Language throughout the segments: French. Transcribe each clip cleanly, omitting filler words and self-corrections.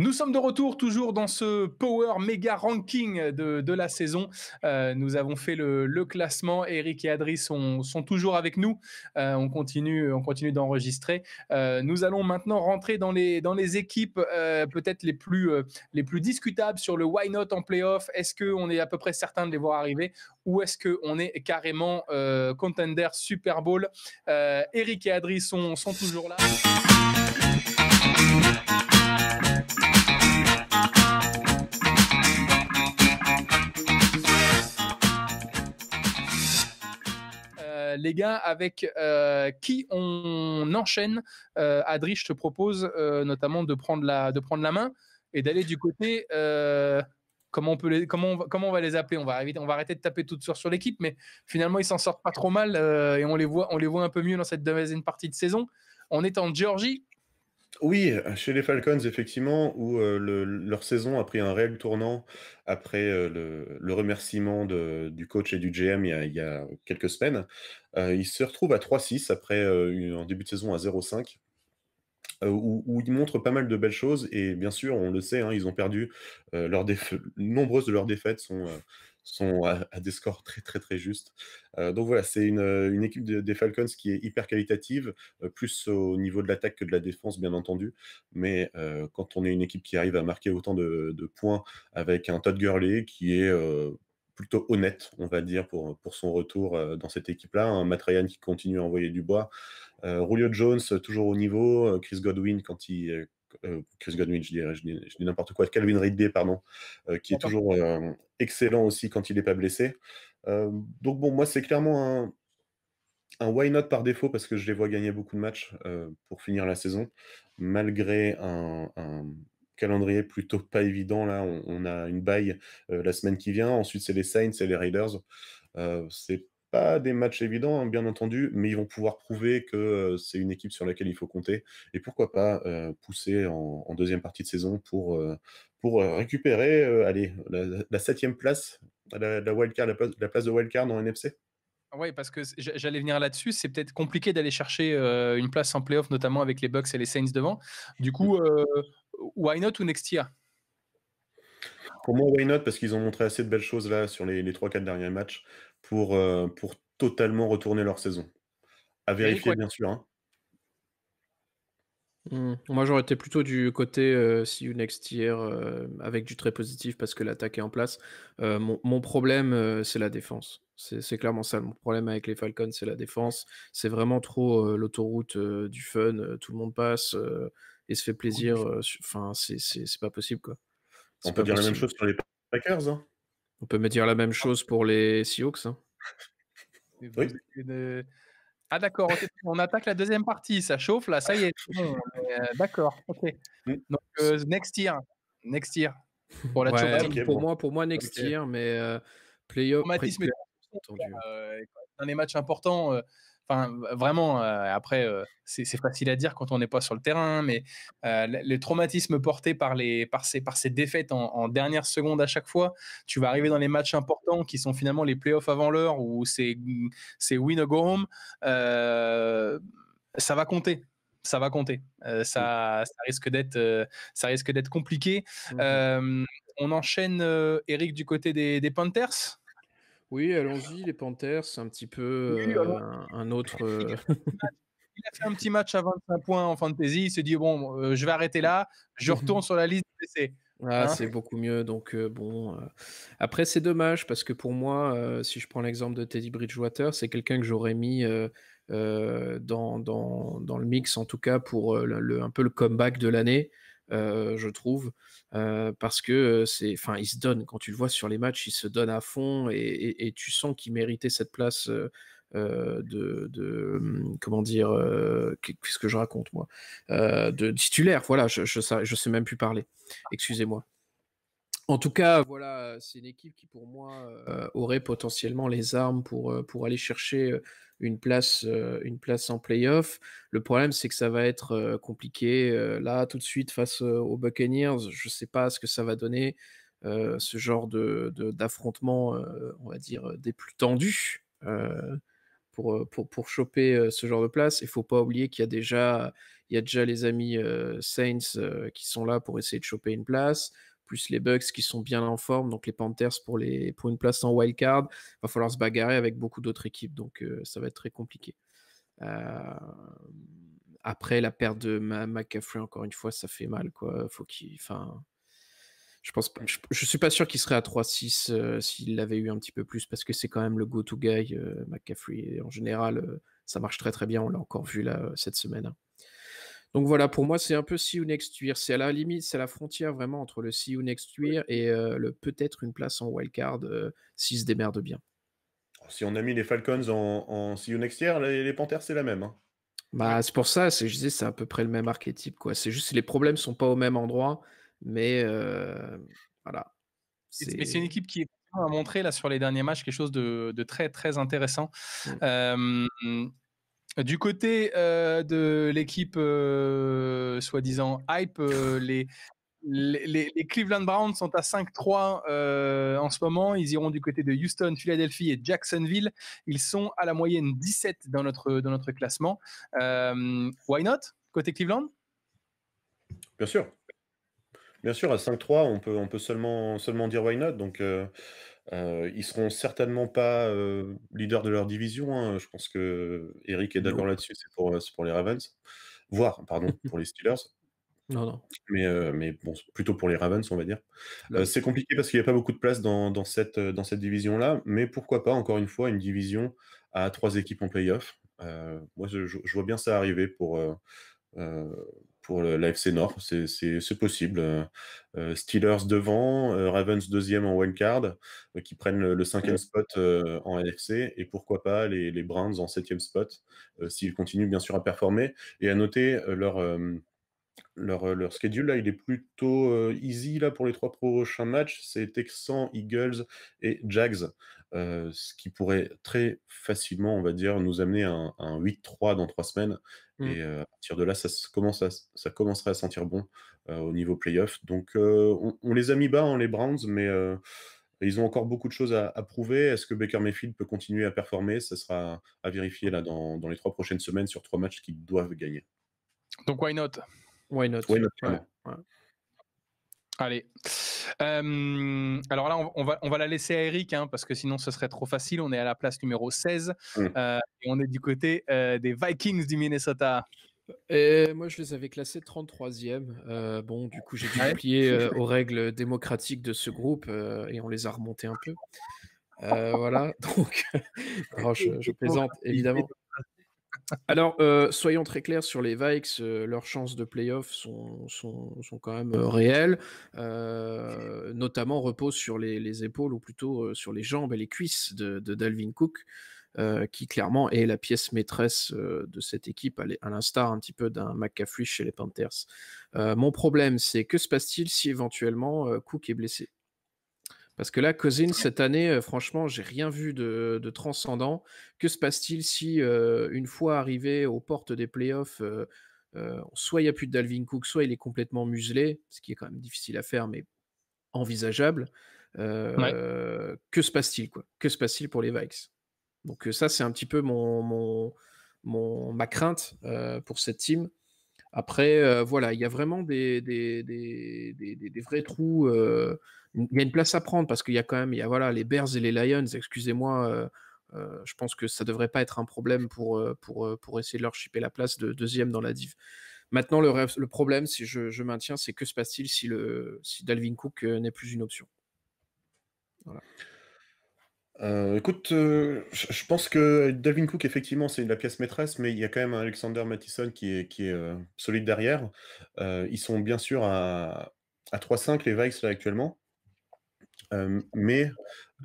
Nous sommes de retour toujours dans ce Power Mega Ranking de la saison. Nous avons fait le classement. Eric et Adri sont toujours avec nous. On continue d'enregistrer. Nous allons maintenant rentrer dans les équipes peut-être les plus discutables sur le why not en playoff. Est-ce qu'on est à peu près certain de les voir arriver ou est-ce qu'on est carrément contender Super Bowl? Eric et Adri sont toujours là. Les gars, avec qui on enchaîne? Adri, je te propose notamment de prendre la main et d'aller du côté. Comment on va les appeler? On va arrêter de taper tout sur l'équipe, mais finalement ils s'en sortent pas trop mal et on les voit un peu mieux dans cette deuxième partie de saison. On est en Géorgie. Oui, chez les Falcons, effectivement, où leur saison a pris un réel tournant après le remerciement du coach et du GM il y a quelques semaines. Ils se retrouvent à 3-6 après un début de saison à 0-5, où ils montrent pas mal de belles choses. Et bien sûr, on le sait, hein, ils ont perdu. Nombreuses de leurs défaites sont à des scores très, très, très justes. Donc voilà, c'est une équipe des Falcons qui est hyper qualitative, plus au niveau de l'attaque que de la défense, bien entendu. Mais quand on est une équipe qui arrive à marquer autant de points avec un Todd Gurley qui est plutôt honnête, on va dire, pour son retour dans cette équipe-là, un Matt Ryan qui continue à envoyer du bois, Julio Jones, toujours au niveau, Chris Godwin, Chris Godwin, je dis n'importe quoi, Calvin Ridley, pardon, qui est toujours excellent aussi quand il n'est pas blessé. Donc bon, moi, c'est clairement un why not par défaut, parce que je les vois gagner beaucoup de matchs pour finir la saison, malgré un calendrier plutôt pas évident. Là, on a une bye la semaine qui vient, ensuite c'est les Saints et les Raiders. C'est pas des matchs évidents, hein, bien entendu, mais ils vont pouvoir prouver que c'est une équipe sur laquelle il faut compter, et pourquoi pas pousser en deuxième partie de saison pour récupérer allez, la 7e place, la wildcard, la place de wildcard dans NFC. Oui, parce que j'allais venir là-dessus. C'est peut-être compliqué d'aller chercher une place en playoff, notamment avec les Bucks et les Saints devant. Du coup, why not ou next year? Pour moi, why not? Parce qu'ils ont montré assez de belles choses là sur les 3-4 derniers matchs pour totalement retourner leur saison. À Eric, vérifier, bien sûr, hein. Moi, j'aurais été plutôt du côté see you next year, avec du très positif parce que l'attaque est en place. Mon problème, c'est la défense. C'est clairement ça. Mon problème avec les Falcons, c'est la défense. C'est vraiment trop l'autoroute du fun. Tout le monde passe et se fait plaisir. Enfin, c'est pas possible, quoi. On C'est peut pas dire la même possible. chose sur les Packers, hein. On peut me dire la même chose pour les Seahawks, hein. vous Oui. êtes Ah d'accord, ok. On attaque la deuxième partie, ça chauffe là, ça y est. Bon, d'accord, ok. Mmh. Donc next year pour la Ouais, choke Ah team. OK, bon. pour moi next OK. year, mais playoff, Traumatisme entendu. dans les matchs importants. Enfin, vraiment. Après, c'est facile à dire quand on n'est pas sur le terrain, mais le traumatisme porté par ces défaites en dernière seconde à chaque fois, tu vas arriver dans les matchs importants qui sont finalement les playoffs avant l'heure où c'est win or go home. Ça va compter. Ça va compter. Ça risque d'être compliqué. On enchaîne, Eric, du côté des Panthers. Oui, allons-y, les Panthers, c'est un petit peu Oui, alors, un autre. il a fait un petit match à 25 points en fantasy. Il s'est dit bon, je vais arrêter là. Je retourne sur la liste blessés. Ah, Hein. c'est beaucoup mieux. Donc, bon. Après, c'est dommage parce que pour moi, si je prends l'exemple de Teddy Bridgewater, c'est quelqu'un que j'aurais mis dans le mix, en tout cas, pour un peu le comeback de l'année, je trouve. Parce que enfin, il se donne. Quand tu le vois sur les matchs, il se donne à fond et tu sens qu'il méritait cette place. Comment dire, qu'est-ce que je raconte moi, de titulaire, voilà, je sais même plus parler, excusez-moi. En tout cas, voilà, c'est une équipe qui pour moi aurait potentiellement les armes pour aller chercher une place en playoff. Le problème, c'est que ça va être compliqué là tout de suite face aux Buccaneers. Je sais pas ce que ça va donner, d'affrontement, on va dire des plus tendus. pour choper ce genre de place. Il faut pas oublier qu'il y a déjà les amis Saints qui sont là pour essayer de choper une place, plus les Bucks qui sont bien en forme, donc les Panthers pour une place en wildcard. Il va falloir se bagarrer avec beaucoup d'autres équipes, donc ça va être très compliqué. Après, la perte de McCaffrey, encore une fois, ça fait mal, quoi. Je suis pas sûr qu'il serait à 3-6 s'il l'avait eu un petit peu plus, parce que c'est quand même le go-to guy, McCaffrey. Et en général, ça marche très très bien. On l'a encore vu là cette semaine, hein. Donc voilà, pour moi, c'est un peu see you next year. C'est à la limite, c'est à la frontière vraiment entre le see you next year et le peut-être une place en wildcard s'il se démerde bien. Si on a mis les Falcons en See You Next Year, les Panthers, c'est la même, hein. Bah, c'est pour ça, je disais, c'est à peu près le même archétype, quoi. C'est juste les problèmes sont pas au même endroit, mais voilà. Mais c'est une C'est équipe qui a montré là sur les derniers matchs quelque chose de très très intéressant. Mmh. Du côté de l'équipe soi-disant hype, les Cleveland Browns sont à 5-3 en ce moment. Ils iront du côté de Houston, Philadelphie et Jacksonville. Ils sont à la moyenne 17 dans notre classement. Why not côté Cleveland? Bien sûr. Bien sûr, à 5-3, on peut seulement dire why not. Donc, ils seront certainement pas leaders de leur division, hein. Je pense que Eric est d'accord Non. là-dessus. C'est pour les Ravens, voire, pardon, pour les Steelers. Non, non. Mais bon, plutôt pour les Ravens, on va dire. Là, C'est compliqué parce qu'il n'y a pas beaucoup de place dans cette division-là, mais pourquoi pas, encore une fois, une division à 3 équipes en play-off. Moi, je vois bien ça arriver pour l'AFC Nord. C'est possible. Steelers devant, Ravens deuxième en wildcard, qui prennent le 5e spot en AFC, et pourquoi pas les Browns en 7e spot, s'ils continuent bien sûr à performer. Et à noter leur schedule là, il est plutôt easy là pour les 3 prochains matchs. C'est Texans, Eagles et Jags, ce qui pourrait très facilement, on va dire, nous amener à un 8-3 dans 3 semaines. Mmh. Et à partir de là, ça commencerait à sentir bon au niveau playoff. Donc on les a mis bas, hein, les Browns, mais ils ont encore beaucoup de choses à prouver. Est-ce que Baker Mayfield peut continuer à performer? Ça sera à vérifier là dans les 3 prochaines semaines sur 3 matchs qu'ils doivent gagner. Donc why not? Why not? Oui, Ouais, clairement. ouais. Allez. Alors là, on va la laisser à Eric, hein, parce que sinon ce serait trop facile. On est à la place numéro 16 et on est du côté des Vikings du Minnesota. Et moi, je les avais classés 33e. Bon, du coup, j'ai dû me plier aux règles démocratiques de ce groupe et on les a remontés un peu. Voilà, donc non, je plaisante, évidemment. Alors, soyons très clairs sur les Vikes, leurs chances de play-off sont quand même réelles, notamment reposent sur les épaules ou plutôt sur les jambes et les cuisses de Dalvin Cook, qui clairement est la pièce maîtresse de cette équipe, à l'instar un petit peu d'un McCaffrey chez les Panthers. Mon problème, c'est que se passe-t-il si éventuellement Cook est blessé? Parce que là, Cousins, cette année, franchement, j'ai rien vu de transcendant. Que se passe-t-il si, une fois arrivé aux portes des playoffs, soit il y a plus de Dalvin Cook, soit il est complètement muselé, ce qui est quand même difficile à faire, mais envisageable. Ouais. Que se passe-t-il, quoi? Que se passe-t-il pour les Vikes? Donc, ça, c'est un petit peu ma crainte, pour cette team. Après, voilà, il y a vraiment des vrais trous, il y a une place à prendre parce qu'il y a quand même voilà, les Bears et les Lions, excusez-moi, je pense que ça devrait pas être un problème pour essayer de leur chipper la place de 2e dans la div. Maintenant le problème, si je maintiens, c'est que se passe-t-il si Dalvin Cook, n'est plus une option? Voilà. Écoute, je pense que Dalvin Cook, effectivement, c'est la pièce maîtresse, mais il y a quand même un Alexander Mattison qui est solide derrière. Ils sont bien sûr à 3-5 les Vikes là actuellement. Mais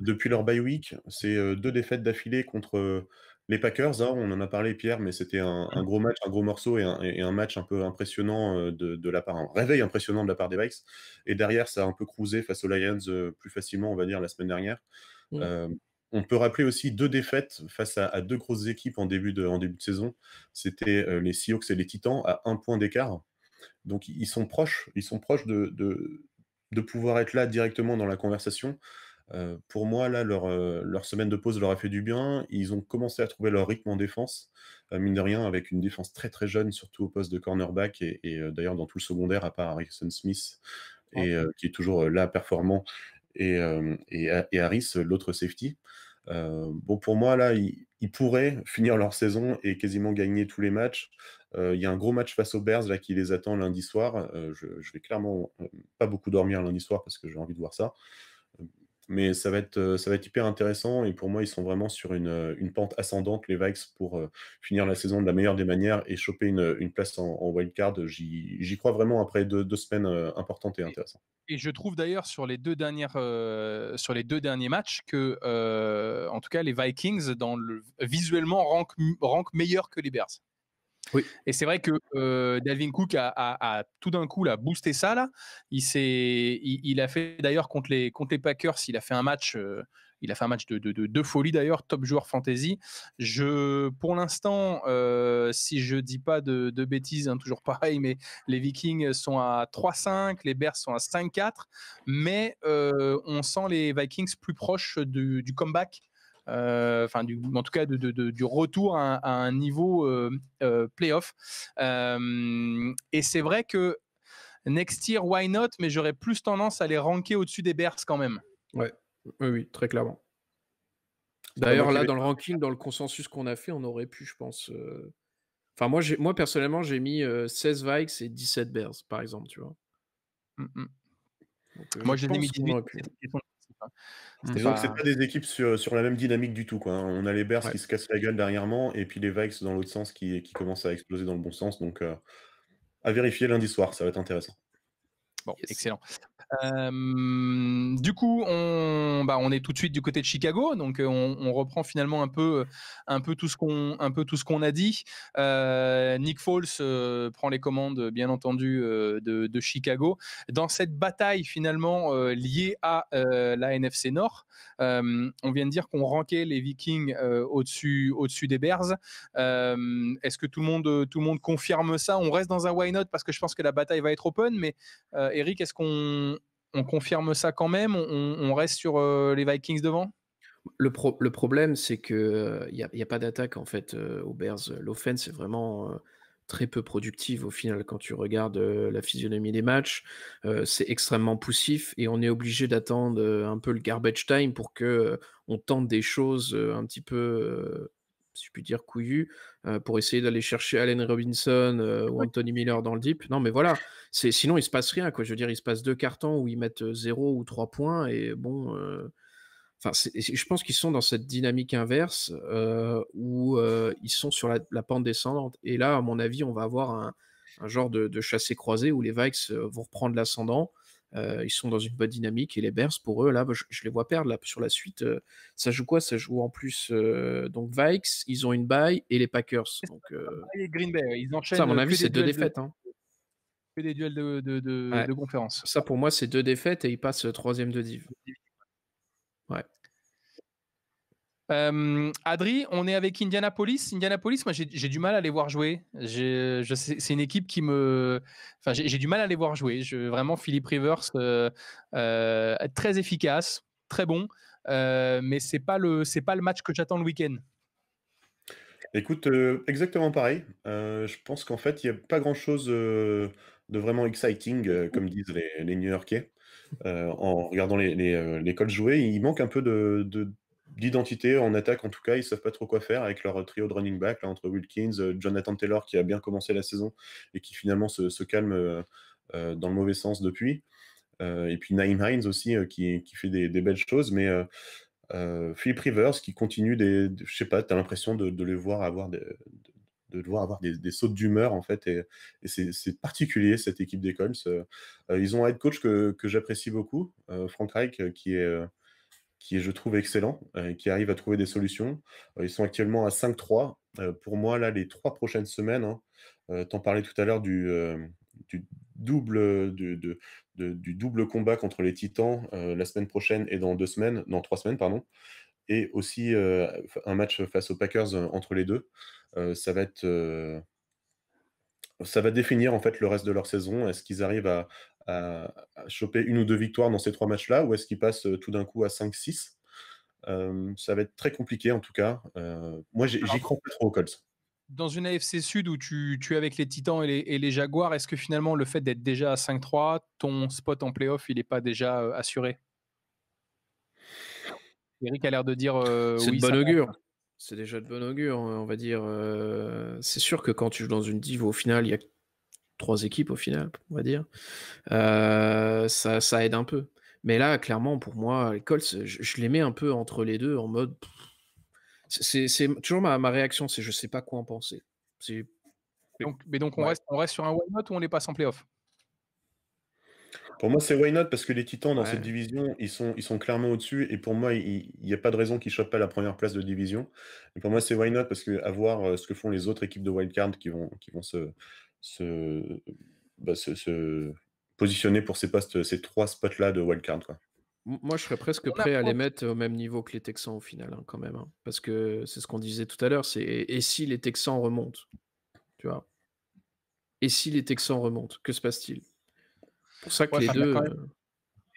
depuis leur bye week, c'est 2 défaites d'affilée contre les Packers, hein. On en a parlé, Pierre, mais c'était un gros match, un gros morceau et un match un peu impressionnant de la part, un réveil impressionnant de la part des Vikes. Et derrière, ça a un peu cruisé face aux Lions plus facilement, on va dire, la semaine dernière. Mmh. On peut rappeler aussi 2 défaites face à 2 grosses équipes en début de saison. C'était les Seahawks et les Titans à 1 point d'écart. Donc ils sont proches de pouvoir être là directement dans la conversation. Pour moi, là, leur semaine de pause leur a fait du bien. Ils ont commencé à trouver leur rythme en défense, mine de rien, avec une défense très, très jeune, surtout au poste de cornerback et d'ailleurs dans tout le secondaire, à part Harrison Smith qui est toujours, là, performant et Harris, l'autre safety. Bon, pour moi, là, ils pourraient finir leur saison et quasiment gagner tous les matchs. Il y a un gros match face aux Bears là, qui les attend lundi soir. Je vais clairement pas beaucoup dormir lundi soir parce que j'ai envie de voir ça. Mais ça va être hyper intéressant et pour moi, ils sont vraiment sur une pente ascendante, les Vikes, pour finir la saison de la meilleure des manières et choper une place en wildcard. J'y crois vraiment après deux semaines importantes et intéressantes. Et je trouve d'ailleurs sur les deux derniers matchs que, en tout cas, les Vikings visuellement rankent meilleurs que les Bears. Oui. Et c'est vrai que Dalvin Cook a tout d'un coup là, boosté ça là. Il a fait d'ailleurs contre les Packers, il a fait un match. Il a fait un match de folie d'ailleurs, top joueur fantasy. Pour l'instant, si je dis pas de bêtises, hein, toujours pareil, mais les Vikings sont à 3-5, les Bears sont à 5-4, mais on sent les Vikings plus proches du comeback. En tout cas du retour à un niveau playoff. Et c'est vrai que next year, why not, mais j'aurais plus tendance à les ranker au-dessus des Bears quand même. Ouais, oui, très clairement. D'ailleurs, là, dans le ranking, dans le consensus qu'on a fait, on aurait pu, je pense. Enfin, moi personnellement, j'ai mis 16 Vikes et 17 Bears, par exemple, tu vois. Donc, moi, je les ai mis 18. Disons que c'est pas des équipes sur la même dynamique du tout, quoi. On a les Bears qui se cassent la gueule dernièrement, et puis les Vikes dans l'autre sens qui commencent à exploser dans le bon sens. Donc, à vérifier lundi soir, ça va être intéressant. Bon, yes. Excellent. Du coup, on est tout de suite du côté de Chicago, donc on reprend finalement un peu tout ce qu'on a dit. Nick Foles prend les commandes, bien entendu, de Chicago dans cette bataille finalement liée à la NFC Nord. On vient de dire qu'on rankait les Vikings au-dessus des Bears. Est-ce que tout le monde confirme ça? On reste dans un why not parce que je pense que la bataille va être open, mais Eric, est-ce qu'on confirme ça quand même? On reste sur les Vikings devant? Le problème, c'est qu'il n'y a pas d'attaque en fait aux Bears. L'offense est vraiment très peu productive au final quand tu regardes la physionomie des matchs. C'est extrêmement poussif et on est obligé d'attendre un peu le garbage time pour que on tente des choses un petit peu, si je puis dire, couillues, pour essayer d'aller chercher Allen Robinson ou Anthony Miller dans le deep. Non, mais voilà, sinon il se passe rien, quoi. Je veux dire, il se passe 2 cartons où ils mettent 0 ou 3 points et bon. Enfin, je pense qu'ils sont dans cette dynamique inverse où ils sont sur la pente descendante. Et là, à mon avis, on va avoir un genre de chassé-croisé où les Vikes vont reprendre l'ascendant. Ils sont dans une bonne dynamique et les Bears, pour eux, là, je les vois perdre là, sur la suite. Ça joue quoi? Ça joue en plus donc Vikes, ils ont une bye et les Packers. Donc, et Green Bay, ils enchaînent. Ça, à mon avis, c'est 2 défaites. Que des duels de conférence. Ça, pour moi, c'est 2 défaites et ils passent 3e de div. Ouais. Adri, on est avec Indianapolis. Indianapolis, moi j'ai du mal à les voir jouer. C'est une équipe qui me. Enfin, j'ai du mal à les voir jouer. Vraiment, Philip Rivers, très efficace, très bon, mais c'est pas le match que j'attends le week-end. Écoute, exactement pareil. Je pense qu'en fait, il n'y a pas grand-chose de vraiment exciting, comme disent les New-Yorkais. En regardant les Colts jouer, il manque un peu d'identité en attaque, en tout cas. Ils ne savent pas trop quoi faire avec leur trio de running back, là, entre Wilkins, Jonathan Taylor, qui a bien commencé la saison et qui finalement se calme dans le mauvais sens depuis. Et puis Nyheim Hines aussi, qui fait des belles choses, mais Philip Rivers qui continue je sais pas, tu as l'impression de les voir avoir des sautes d'humeur en fait, et c'est particulier cette équipe des Colts. Ils ont un head coach que j'apprécie beaucoup, Frank Reich, qui est je trouve excellent, qui arrive à trouver des solutions. Ils sont actuellement à 5-3. Pour moi là, les 3 prochaines semaines, hein, t'en parlais tout à l'heure du double du double combat contre les Titans la semaine prochaine et dans 3 semaines, pardon, et aussi un match face aux Packers entre les deux. Ça va définir en fait le reste de leur saison. Est-ce qu'ils arrivent à choper 1 ou 2 victoires dans ces 3 matchs-là, ou est-ce qu'ils passent tout d'un coup à 5-6? Ça va être très compliqué en tout cas. Moi, j'y crois pas trop aux Colts. Dans une AFC Sud où tu es avec les Titans et les Jaguars, est-ce que finalement le fait d'être déjà à 5-3, ton spot en playoff, il n'est pas déjà assuré? Eric a l'air de dire C'est oui. de bon augure. C'est déjà de bon augure, on va dire. C'est sûr que quand tu joues dans une div, au final, il y a 3 équipes, au final, on va dire. Ça aide un peu. Mais là, clairement, pour moi, les Colts, je les mets un peu entre les deux, en mode... C'est toujours ma réaction, c'est je sais pas quoi en penser. Donc on reste sur un why not ou on les passe en playoff? Pour moi, c'est why not parce que les Titans dans cette Ouais. division, ils sont clairement au-dessus et pour moi, il y a pas de raison qu'ils chopent pas la première place de division. Et pour moi, c'est why not parce qu'à voir ce que font les autres équipes de wildcard qui vont se positionner pour ces 3 spots-là de wildcard, quoi. Moi, je serais presque prêt à les mettre au même niveau que les Texans au final, hein, quand même. Hein. Parce que c'est ce qu'on disait tout à l'heure, c'est et si les Texans remontent, tu vois? Et si les Texans remontent, que se passe-t-il? Pour ça que Ouais, les deux.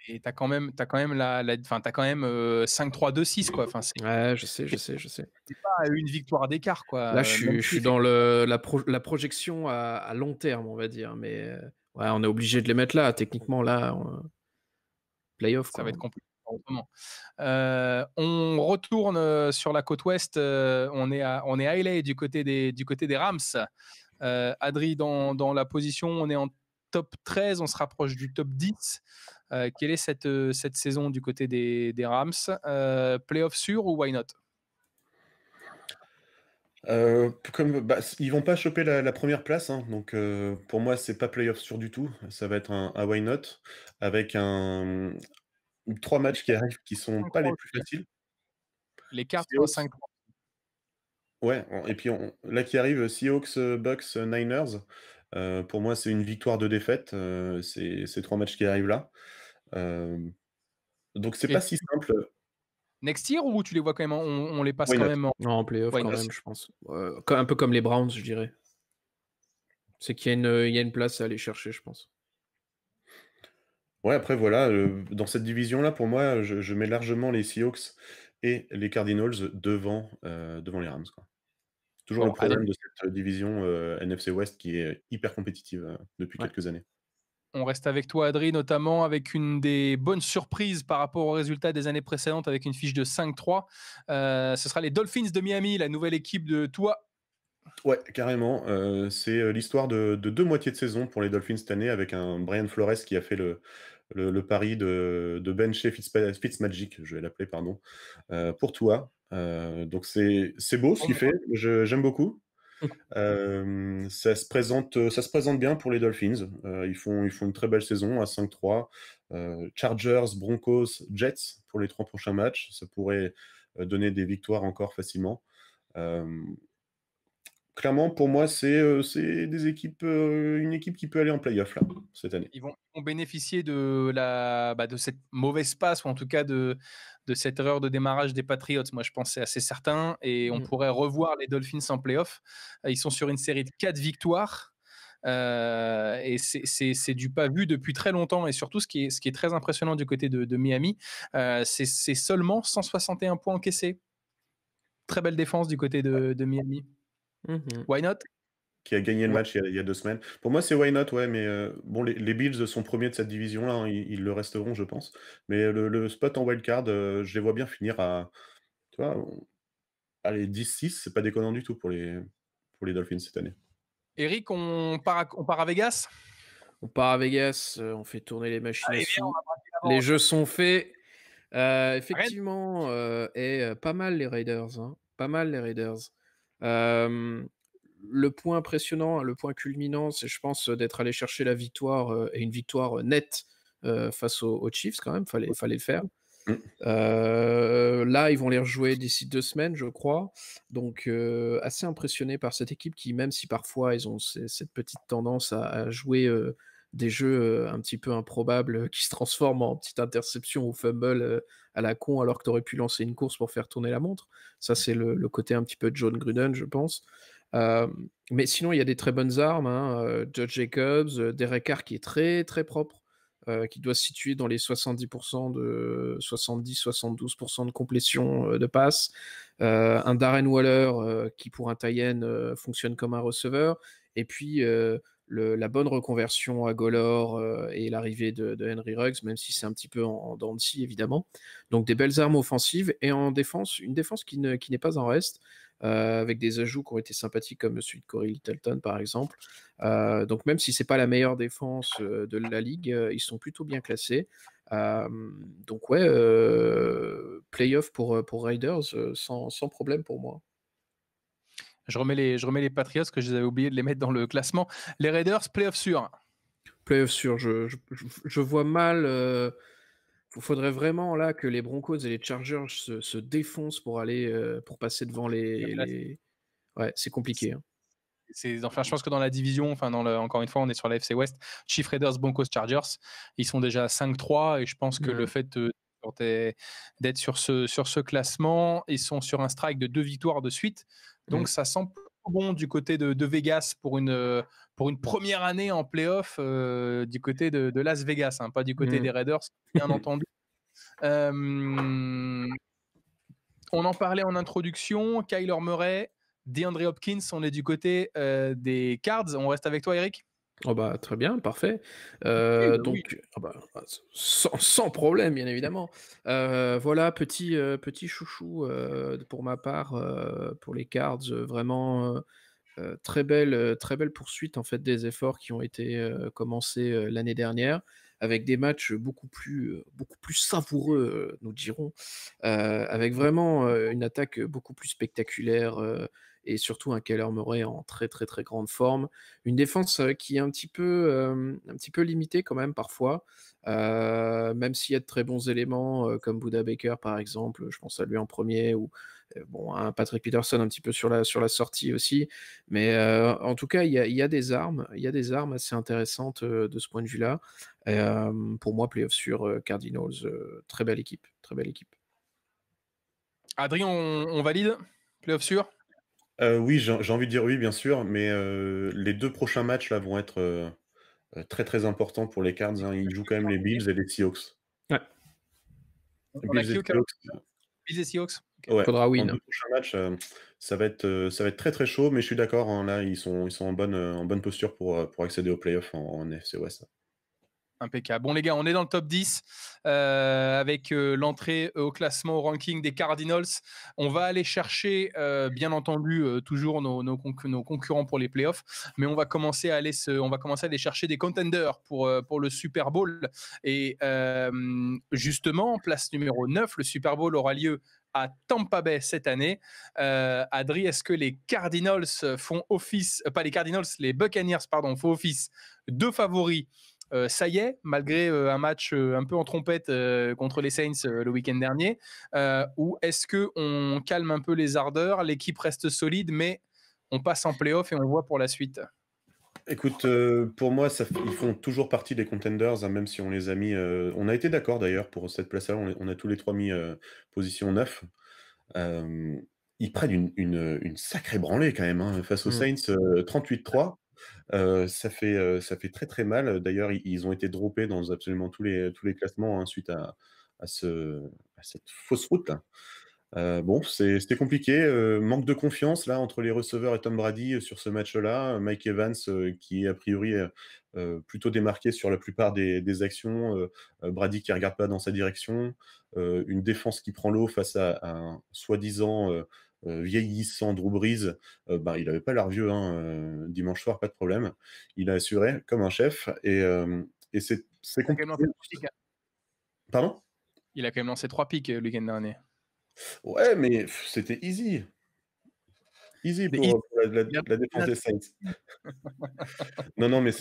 Et t'as quand même t'as quand même 5-3-2-6 quoi. Enfin, Ouais, je sais. c'est pas une victoire d'écart quoi. Là, Même je si suis dans la projection à long terme, on va dire. Mais ouais, on est obligé de les mettre là. Techniquement, là, playoff, ça quoi. va être compliqué autrement. On retourne sur la côte ouest. On est à LA du côté des Rams. Adri, dans la position, on est en top 13, on se rapproche du top 10. Quelle est cette saison du côté des Rams? Playoff sûr ou why not? Ils vont pas choper la première place, hein, donc pour moi, c'est pas playoff sûr du tout. Ça va être un why not avec 3 matchs qui arrivent qui sont pas les plus faciles. Les cartes sont à Seahawks 5-3. Ouais, et puis là qui arrive, Seahawks, Bucks, Niners. Pour moi, c'est une victoire de défaite, ces 3 matchs qui arrivent là. Donc c'est Et pas si simple. next year ou tu les vois quand même on les passe Why quand not? même en Non, en playoff, why quand not? même, je pense. Un peu comme les Browns, je dirais. C'est qu'il y a une place à aller chercher, je pense. Ouais, après voilà, dans cette division-là, pour moi, je mets largement les Seahawks et les Cardinals devant les Rams, quoi. Toujours le Bon, problème de cette division NFC West qui est hyper compétitive depuis Ouais. quelques années. on reste avec toi, Adri, notamment avec une des bonnes surprises par rapport aux résultats des années précédentes, avec une fiche de 5-3. Ce sera les Dolphins de Miami, la nouvelle équipe de Tua. Ouais, carrément. C'est l'histoire de 2 moitiés de saison pour les Dolphins cette année avec un Brian Flores qui a fait le pari de bencher Fitzmagic, je vais l'appeler, pardon, pour Tua. Donc c'est beau ce qu'il fait, j'aime beaucoup. Ça se présente bien pour les Dolphins. Ils font une très belle saison à 5-3. Chargers, Broncos, Jets pour les 3 prochains matchs. Ça pourrait donner des victoires encore facilement. Clairement, pour moi, c'est des équipes, une équipe qui peut aller en playoff là, cette année. Ils vont bénéficier de cette mauvaise passe, ou en tout cas de cette erreur de démarrage des Patriots. Moi, je pense que c'est assez certain. Et on pourrait revoir les Dolphins en playoff. Ils sont sur une série de 4 victoires. Et c'est du pas vu depuis très longtemps. Et surtout, ce qui est très impressionnant du côté de Miami, c'est seulement 161 points encaissés. Très belle défense du côté de Miami. Why not? Qui a gagné le match il y a 2 semaines. Pour moi, c'est why not, ouais, mais bon, les Bills sont premiers de cette division-là, hein, ils le resteront, je pense. Mais le spot en wildcard, je les vois bien finir à, tu vois, allez, 10-6, c'est pas déconnant du tout pour les Dolphins cette année. Eric, on part à Vegas? On part à Vegas, on fait tourner les machines à Allez, sous. viens, on va braquer la Les banque. jeux sont faits. Effectivement, pas mal les Raiders, hein. Pas mal les Raiders. Le point impressionnant, le point culminant, c'est, je pense, d'être allé chercher la victoire et une victoire nette face aux Chiefs quand même. Fallait le faire. Là, ils vont les rejouer d'ici 2 semaines, je crois. Donc, assez impressionné par cette équipe qui, même si parfois ils ont cette petite tendance à jouer des jeux un petit peu improbables qui se transforment en petite interception ou fumble à la con, alors que tu aurais pu lancer une course pour faire tourner la montre. Ça, c'est le côté un petit peu de John Gruden, je pense. Mais sinon, il y a des très bonnes armes. Josh Jacobs, Derek Carr qui est très, très propre. qui doit se situer dans les 70%, 70-72% de complétion de passes. Un Darren Waller qui, pour un tight-end, fonctionne comme un receveur. Et puis, la bonne reconversion à Golor et l'arrivée de Henry Ruggs, même si c'est un petit peu en dents de scie, évidemment. Donc, des belles armes offensives. Et en défense, une défense qui n'est pas en reste, avec des ajouts qui ont été sympathiques comme celui de Corey Littleton, par exemple. Donc, même si c'est pas la meilleure défense de la ligue, ils sont plutôt bien classés. Donc, ouais, playoff pour Raiders, sans problème pour moi. Je remets les Patriots, que je les avais oublié de les mettre dans le classement. Les Raiders, playoff sûr. Playoff sûr, je vois mal. Il faudrait vraiment là que les Broncos et les Chargers se défoncent pour passer devant les... Ouais, c'est compliqué. Hein. Enfin, je pense que dans la division, encore une fois, on est sur la FC West. Chiefs, Raiders, Broncos, Chargers, ils sont déjà à 5-3 et je pense que le fait d'être sur ce classement, ils sont sur un strike de 2 victoires de suite. Donc, ça sent bon du côté de Vegas pour une première année en playoff du côté de Las Vegas, hein, pas du côté des Raiders, bien entendu. On en parlait en introduction, Kyler Murray, DeAndre Hopkins, on est du côté des Cards. On reste avec toi, Eric? Oh bah, très bien, parfait. Oui. Sans problème, bien évidemment. Voilà, petit chouchou pour ma part, pour les Cards, vraiment très belle poursuite en fait des efforts qui ont été commencés l'année dernière, avec des matchs beaucoup plus savoureux, nous dirons, avec vraiment une attaque beaucoup plus spectaculaire et surtout un Kyler Murray en très très très grande forme, une défense qui est un petit peu limitée quand même parfois, même s'il y a de très bons éléments comme Buda Baker par exemple, je pense à lui en premier, ou un Patrick Peterson un petit peu sur la sortie aussi, mais en tout cas il y a des armes assez intéressantes de ce point de vue-là. Et, pour moi, playoff sur Cardinals, très belle équipe. Adrien, on valide? Playoff sûr? Oui, j'ai envie de dire oui, bien sûr, mais les 2 prochains matchs là vont être très très importants pour les Cards. Hein. Ils jouent quand même les Bills et les Seahawks. Ouais. On a qui au Bills et Seahawks? Ouais. Faudra win. En 2 prochains matchs, ça va être très très chaud, mais je suis d'accord. Hein, là, ils sont en bonne posture pour accéder aux playoffs en FC West. Impeccable. Bon les gars, on est dans le top 10 avec l'entrée au classement, au ranking des Cardinals. On va aller chercher, bien entendu, toujours nos concurrents pour les playoffs, mais on va commencer à aller chercher des contenders pour le Super Bowl. Et justement, place numéro 9, le Super Bowl aura lieu à Tampa Bay cette année. Adri, est-ce que les Cardinals font office, pas les Cardinals, les Buccaneers, pardon, font office de favoris? Ça y est, malgré un match un peu en trompette contre les Saints le week-end dernier, ou est-ce qu'on calme un peu les ardeurs, l'équipe reste solide, mais on passe en play-off et on voit pour la suite? Écoute, pour moi, ils font toujours partie des contenders, hein, même si on les a mis... on a été d'accord d'ailleurs pour cette place-là, on a tous les 3 mis position 9. Ils prennent une sacrée branlée quand même, hein, face aux Saints, 38-3. Ça fait très très mal. D'ailleurs, ils ont été droppés dans absolument tous les classements, hein, suite à cette fausse route là. Bon, c'était compliqué. Manque de confiance là entre les receveurs et Tom Brady sur ce match-là. Mike Evans qui est a priori plutôt démarqué sur la plupart des actions. Brady qui regarde pas dans sa direction. Une défense qui prend l'eau face à un soi-disant vieillissant Drew Brees. Il avait pas l'air vieux, hein, dimanche soir, pas de problème. Il a assuré comme un chef et c'est compliqué. Pardon? Il a quand même lancé 3 pics le week-end dernier. Ouais, mais c'était easy. Easy pour la défense des Saints. Non, mais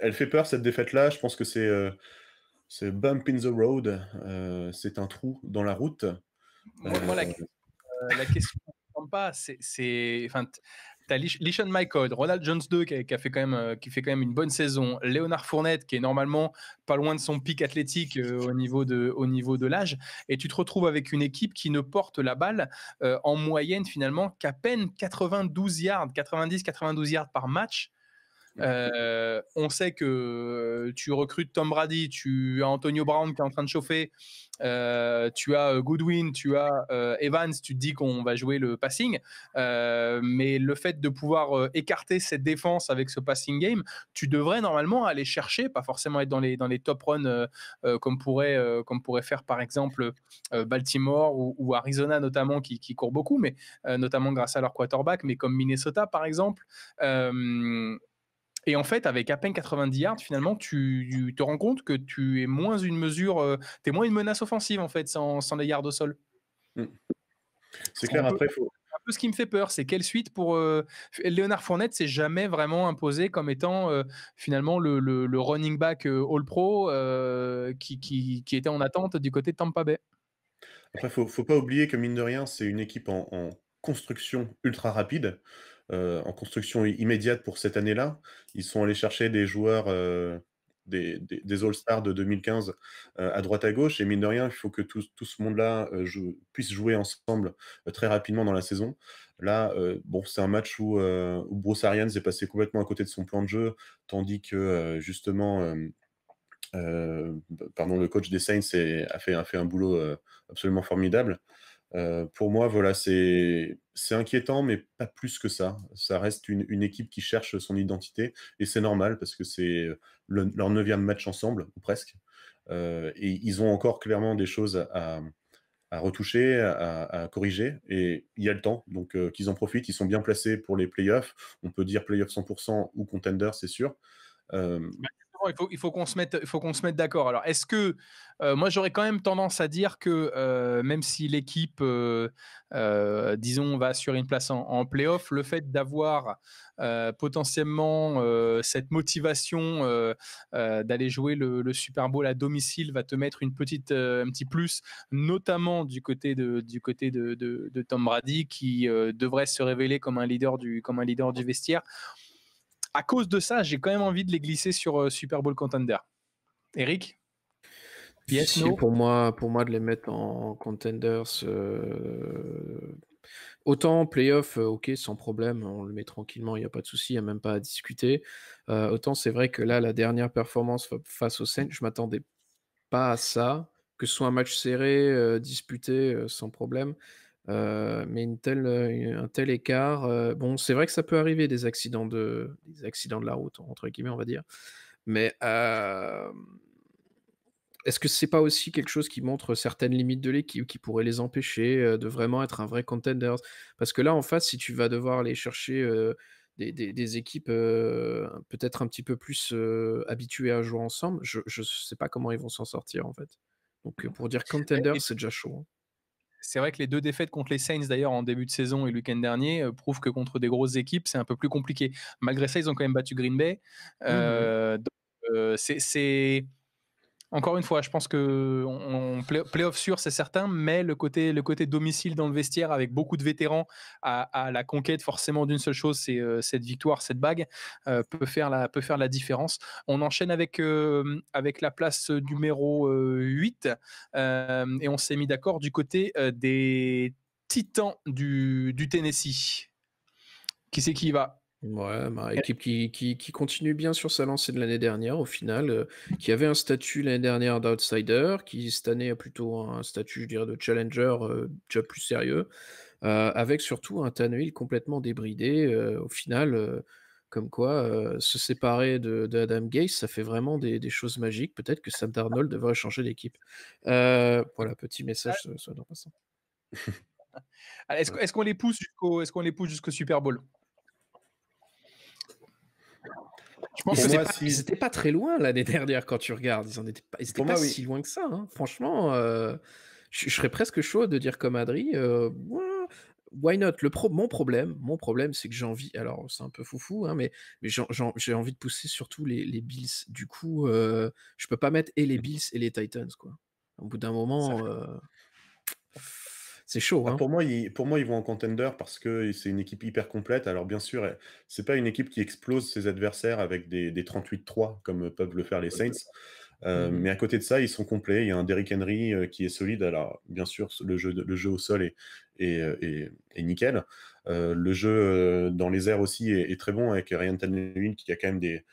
elle fait peur cette défaite-là. Je pense que c'est bump in the road. C'est un trou dans la route. Moi, la question que je ne comprends pas, c'est t'as LeSean McCoy, Ronald Jones 2 qui fait quand même une bonne saison, Léonard Fournette qui est normalement pas loin de son pic athlétique au niveau de l'âge, et tu te retrouves avec une équipe qui ne porte la balle en moyenne finalement qu'à peine 90-92 yards par match. On sait que tu recrutes Tom Brady, tu as Antonio Brown qui est en train de chauffer, tu as Goodwin, tu as Evans, tu te dis qu'on va jouer le passing, mais le fait de pouvoir écarter cette défense avec ce passing game, tu devrais normalement aller chercher, pas forcément être dans les top runs comme pourrait faire par exemple Baltimore ou Arizona notamment qui courent beaucoup, mais notamment grâce à leur quarterback, mais comme Minnesota par exemple. Et en fait, avec à peine 90 yards, finalement, tu te rends compte que tu es moins une mesure, tu es moins une menace offensive, en fait, sans les yards au sol. C'est clair, après, C'est un peu ce qui me fait peur, c'est quelle suite pour... Léonard Fournette s'est jamais vraiment imposé comme étant finalement le running back All-Pro qui était en attente du côté de Tampa Bay. Après, faut pas oublier que mine de rien, c'est une équipe en construction ultra rapide, en construction immédiate pour cette année-là. Ils sont allés chercher des joueurs, des All-Stars de 2015, à droite à gauche et mine de rien, il faut que tout ce monde-là, puisse jouer ensemble, très rapidement dans la saison. Là, bon, c'est un match où Bruce Arians est passé complètement à côté de son plan de jeu, tandis que, justement, le coach des Saints a fait un boulot absolument formidable. Pour moi, voilà, c'est inquiétant, mais pas plus que ça. Ça reste une équipe qui cherche son identité, et c'est normal parce que c'est leur 9e match ensemble, ou presque. Et ils ont encore clairement des choses à retoucher, à corriger, et il y a le temps, donc qu'ils en profitent. Ils sont bien placés pour les playoffs. On peut dire playoffs 100% ou contender, c'est sûr. Il faut qu'on se mette d'accord. Alors, est-ce que moi j'aurais quand même tendance à dire que même si l'équipe, disons, va assurer une place en playoff, le fait d'avoir potentiellement cette motivation d'aller jouer le Super Bowl à domicile va te mettre un petit plus, notamment du côté de Tom Brady qui devrait se révéler comme un leader du vestiaire. À cause de ça, j'ai quand même envie de les glisser sur Super Bowl Contender. Eric? Yes, no. Pour moi de les mettre en contenders. Autant en playoff, ok, sans problème, on le met tranquillement, il n'y a pas de souci, il n'y a même pas à discuter. Autant c'est vrai que là, la dernière performance face aux Saints, je ne m'attendais pas à ça, que ce soit un match serré, disputé, sans problème. Mais un tel écart, bon, c'est vrai que ça peut arriver des accidents de la route, entre guillemets, on va dire. Mais est-ce que c'est pas aussi quelque chose qui montre certaines limites de l'équipe, qui pourrait les empêcher de vraiment être un vrai contender? Parce que là, en face, si tu vas devoir aller chercher des équipes peut-être un petit peu plus habituées à jouer ensemble, je sais pas comment ils vont s'en sortir, en fait. Donc pour dire contender, c'est déjà chaud, hein. C'est vrai que les 2 défaites contre les Saints, d'ailleurs, en début de saison et le week-end dernier, prouvent que contre des grosses équipes, c'est un peu plus compliqué. Malgré ça, ils ont quand même battu Green Bay. Donc, c'est encore une fois, je pense que playoff sûr, c'est certain, mais le côté domicile dans le vestiaire avec beaucoup de vétérans à la conquête forcément d'une seule chose, c'est cette victoire, cette bague, peut faire la différence. On enchaîne avec la place numéro 8 et on s'est mis d'accord du côté des Titans du Tennessee. Qui c'est qui y va? Ouais, équipe qui continue bien sur sa lancée de l'année dernière, au final, qui avait un statut l'année dernière d'outsider, qui cette année a plutôt un statut, je dirais, de challenger, déjà plus sérieux, avec surtout un Tannehill complètement débridé, au final, comme quoi, se séparer de Adam Gase, ça fait vraiment des choses magiques. Peut-être que Sam Darnold devrait changer d'équipe. Voilà, petit message soit en passant. Est-ce qu'on les pousse jusqu'au Super Bowl? Je pense qu'ils n'étaient pas très loin l'année dernière quand tu regardes. Ils n'étaient pas si loin que ça, hein. Franchement, je serais presque chaud de dire comme Adri, why not? Mon problème, c'est que j'ai envie. Alors, c'est un peu foufou, hein, mais j'ai envie de pousser surtout les Bills. Du coup, je peux pas mettre et les Bills et les Titans, quoi. Au bout d'un moment, c'est chaud, hein. Pour moi, ils vont en contender parce que c'est une équipe hyper complète. Alors bien sûr, c'est pas une équipe qui explose ses adversaires avec des 38-3 comme peuvent le faire les Saints. Mais à côté de ça, ils sont complets. Il y a un Derrick Henry qui est solide. Alors bien sûr, le jeu au sol est nickel. Le jeu dans les airs aussi est très bon avec Ryan Tannehill qui a quand même des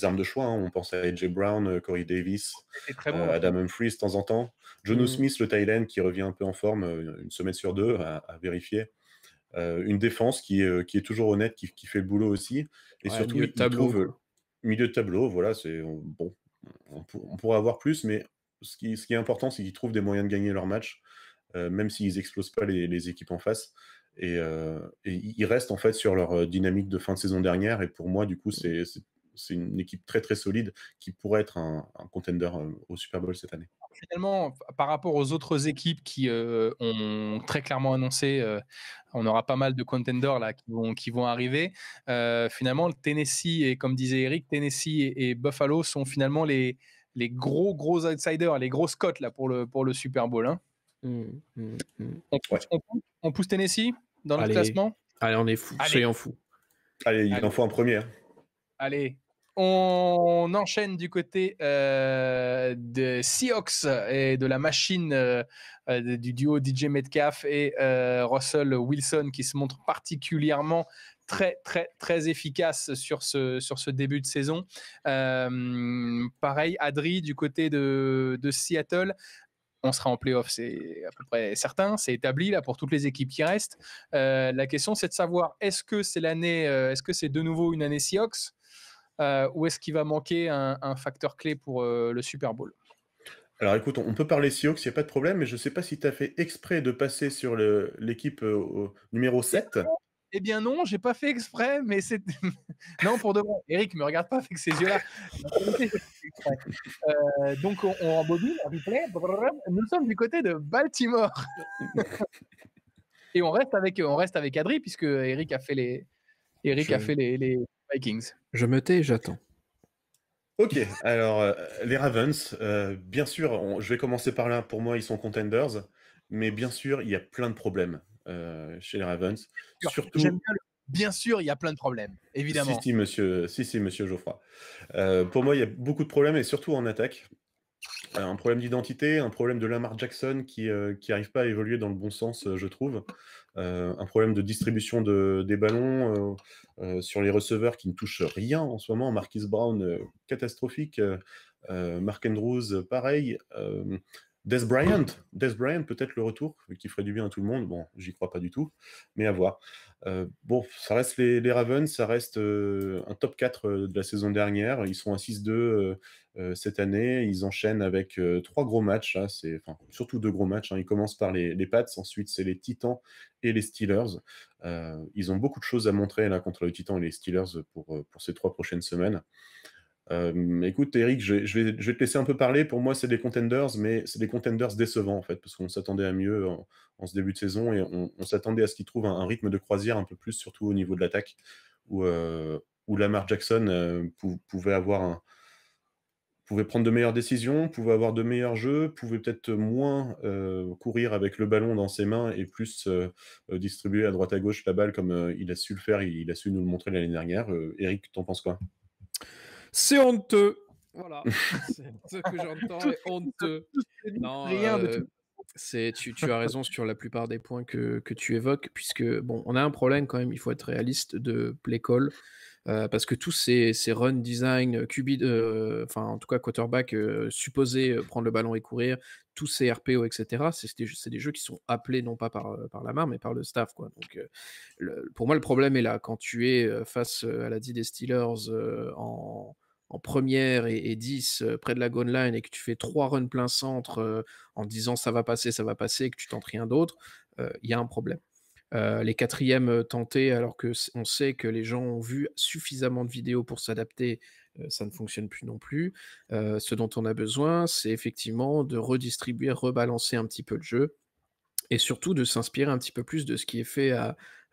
armes de choix. Hein. On pense à AJ Brown, Corey Davis, C'est très bon. Adam Humphries de temps en temps. Jonu Smith, le tight end, qui revient un peu en forme une semaine sur deux à vérifier. Une défense qui est toujours honnête, qui fait le boulot aussi. Et surtout, milieu de tableau, milieu de tableau, voilà, bon. On pourrait avoir plus, mais ce qui est important, c'est qu'ils trouvent des moyens de gagner leur match, même s'ils n'explosent pas les équipes en face. Et ils restent en fait sur leur dynamique de fin de saison dernière. Et pour moi, du coup, c'est une équipe très très solide qui pourrait être un contender au Super Bowl cette année. Finalement, par rapport aux autres équipes qui ont très clairement annoncé, on aura pas mal de contenders là qui vont arriver. Finalement, le Tennessee et comme disait Eric, Tennessee et Buffalo sont finalement les gros outsiders, les grosses cotes là pour le Super Bowl. Hein. On pousse Tennessee dans le classement. Allez, on est fou. Soyons fous. Allez, il en faut un premier. Allez. On enchaîne du côté des Seahawks et de la machine du duo DJ Metcalf et Russell Wilson qui se montre particulièrement très très très efficace sur ce début de saison. Pareil, Adri du côté de Seattle. On sera en playoff, c'est à peu près certain, c'est établi là pour toutes les équipes qui restent. La question, c'est de savoir est-ce que c'est de nouveau une année Seahawks ou est-ce qu'il va manquer un facteur clé pour le Super Bowl? Alors écoute, on peut parler Seahawks, il n'y a pas de problème, mais je ne sais pas si tu as fait exprès de passer sur l'équipe numéro 7. Eh bien non, j'ai pas fait exprès, mais c'est... non, pour de vrai. Eric, me regarde pas avec ces yeux-là. Donc on rembobine, on replay. Nous sommes du côté de Baltimore. Et on reste avec Adri, puisque Eric a fait les Vikings. Je me tais et j'attends. Ok, alors les Ravens, bien sûr, je vais commencer par là, pour moi ils sont contenders, mais bien sûr il y a plein de problèmes chez les Ravens. Surtout... J'aime bien bien sûr il y a plein de problèmes, évidemment. Si, monsieur Geoffroy. Pour moi il y a beaucoup de problèmes et surtout en attaque. Un problème d'identité, un problème de Lamar Jackson qui n'arrive pas à évoluer dans le bon sens, je trouve. Un problème de distribution des ballons sur les receveurs qui ne touchent rien en ce moment. Marquise Brown, catastrophique. Mark Andrews, pareil. Dez Bryant, peut-être le retour, qui ferait du bien à tout le monde. Bon, j'y crois pas du tout, mais à voir. Bon, ça reste les Ravens, ça reste un top 4 de la saison dernière. Ils sont à 6-2 cette année. Ils enchaînent avec 3 gros matchs. Là, surtout 2 gros matchs. Hein. Ils commencent par les Pats, ensuite c'est les Titans et les Steelers. Ils ont beaucoup de choses à montrer là, contre les Titans et les Steelers pour ces 3 prochaines semaines. Écoute, Eric, je vais te laisser un peu parler. Pour moi, c'est des contenders, mais c'est des contenders décevants, en fait, parce qu'on s'attendait à mieux en ce début de saison et on s'attendait à ce qu'ils trouvent un rythme de croisière un peu plus, surtout au niveau de l'attaque, où Lamar Jackson pouvait prendre de meilleures décisions, pouvait avoir de meilleurs jeux, pouvait peut-être moins courir avec le ballon dans ses mains et plus distribuer à droite à gauche la balle comme il a su le faire, il a su nous le montrer l'année dernière. Eric, t'en penses quoi? C'est honteux. Voilà. C'est ce que j'entends est honteux. Non, tu as raison sur la plupart des points que tu évoques, puisque bon, on a un problème quand même, il faut être réaliste, de play call. Parce que tous ces run design, QB, enfin en tout cas quarterback supposé prendre le ballon et courir, tous ces RPO, etc., c'est des jeux qui sont appelés non pas par Lamar, mais par le staff. Quoi. Donc, pour moi, le problème est là. Quand tu es face à la D des Steelers en première et 10 près de la goal line et que tu fais 3 runs plein centre en disant ça va passer, et que tu tentes rien d'autre, il y a un problème. Les quatrièmes tentés, alors que on sait que les gens ont vu suffisamment de vidéos pour s'adapter, ça ne fonctionne plus non plus. Ce dont on a besoin, c'est effectivement de redistribuer, rebalancer un petit peu le jeu et surtout de s'inspirer un petit peu plus de ce qui est fait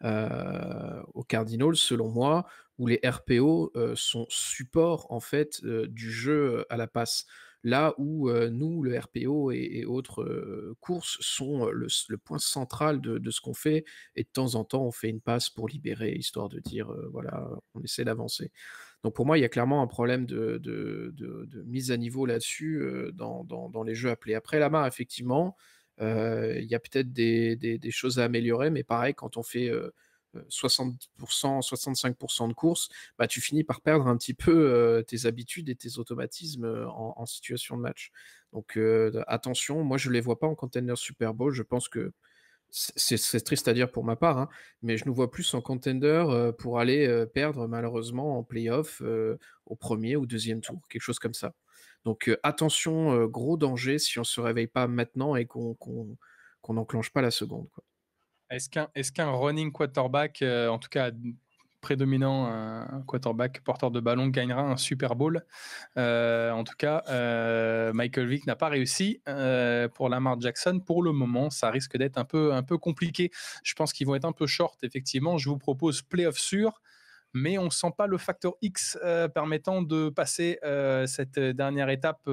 aux Cardinals, selon moi, où les RPO sont support en fait du jeu à la passe. Là où nous, le RPO et autres courses sont le point central de ce qu'on fait, et de temps en temps, on fait une passe pour libérer, histoire de dire, voilà, on essaie d'avancer. Donc pour moi, il y a clairement un problème de mise à niveau là-dessus dans les jeux appelés. Après, Lamar, effectivement, Il y a peut-être des choses à améliorer, mais pareil, quand on fait 60%, 65% de courses, bah, tu finis par perdre un petit peu tes habitudes et tes automatismes en situation de match. Donc attention, moi je ne les vois pas en contender Super Bowl. Je pense que c'est triste à dire pour ma part, hein, mais je nous vois plus en contender pour aller perdre malheureusement en playoff au premier ou deuxième tour, quelque chose comme ça. Donc attention, gros danger si on ne se réveille pas maintenant et qu'on n'enclenche pas la seconde, quoi. Est-ce qu'un running quarterback, en tout cas prédominant, un quarterback porteur de ballon gagnera un Super Bowl? En tout cas, Michael Vick n'a pas réussi pour Lamar Jackson. Pour le moment, ça risque d'être un peu compliqué. Je pense qu'ils vont être un peu short, effectivement. Je vous propose playoff sûr, mais on ne sent pas le facteur X permettant de passer cette dernière étape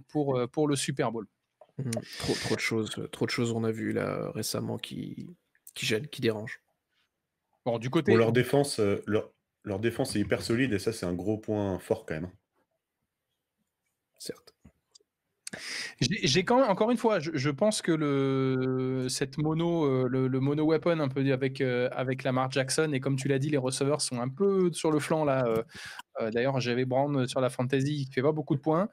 pour le Super Bowl. Trop de choses on a vu là récemment qui gênent, qui dérangent. Bon, du Bon, côté, leur défense est hyper solide et ça, c'est un gros point fort quand même. Certes. j'ai quand même, encore une fois, je pense que cette mono, le mono weapon un peu avec Lamar Jackson, et comme tu l'as dit, les receveurs sont un peu sur le flanc là. D'ailleurs, j'avais Brown sur la fantasy, il fait pas beaucoup de points.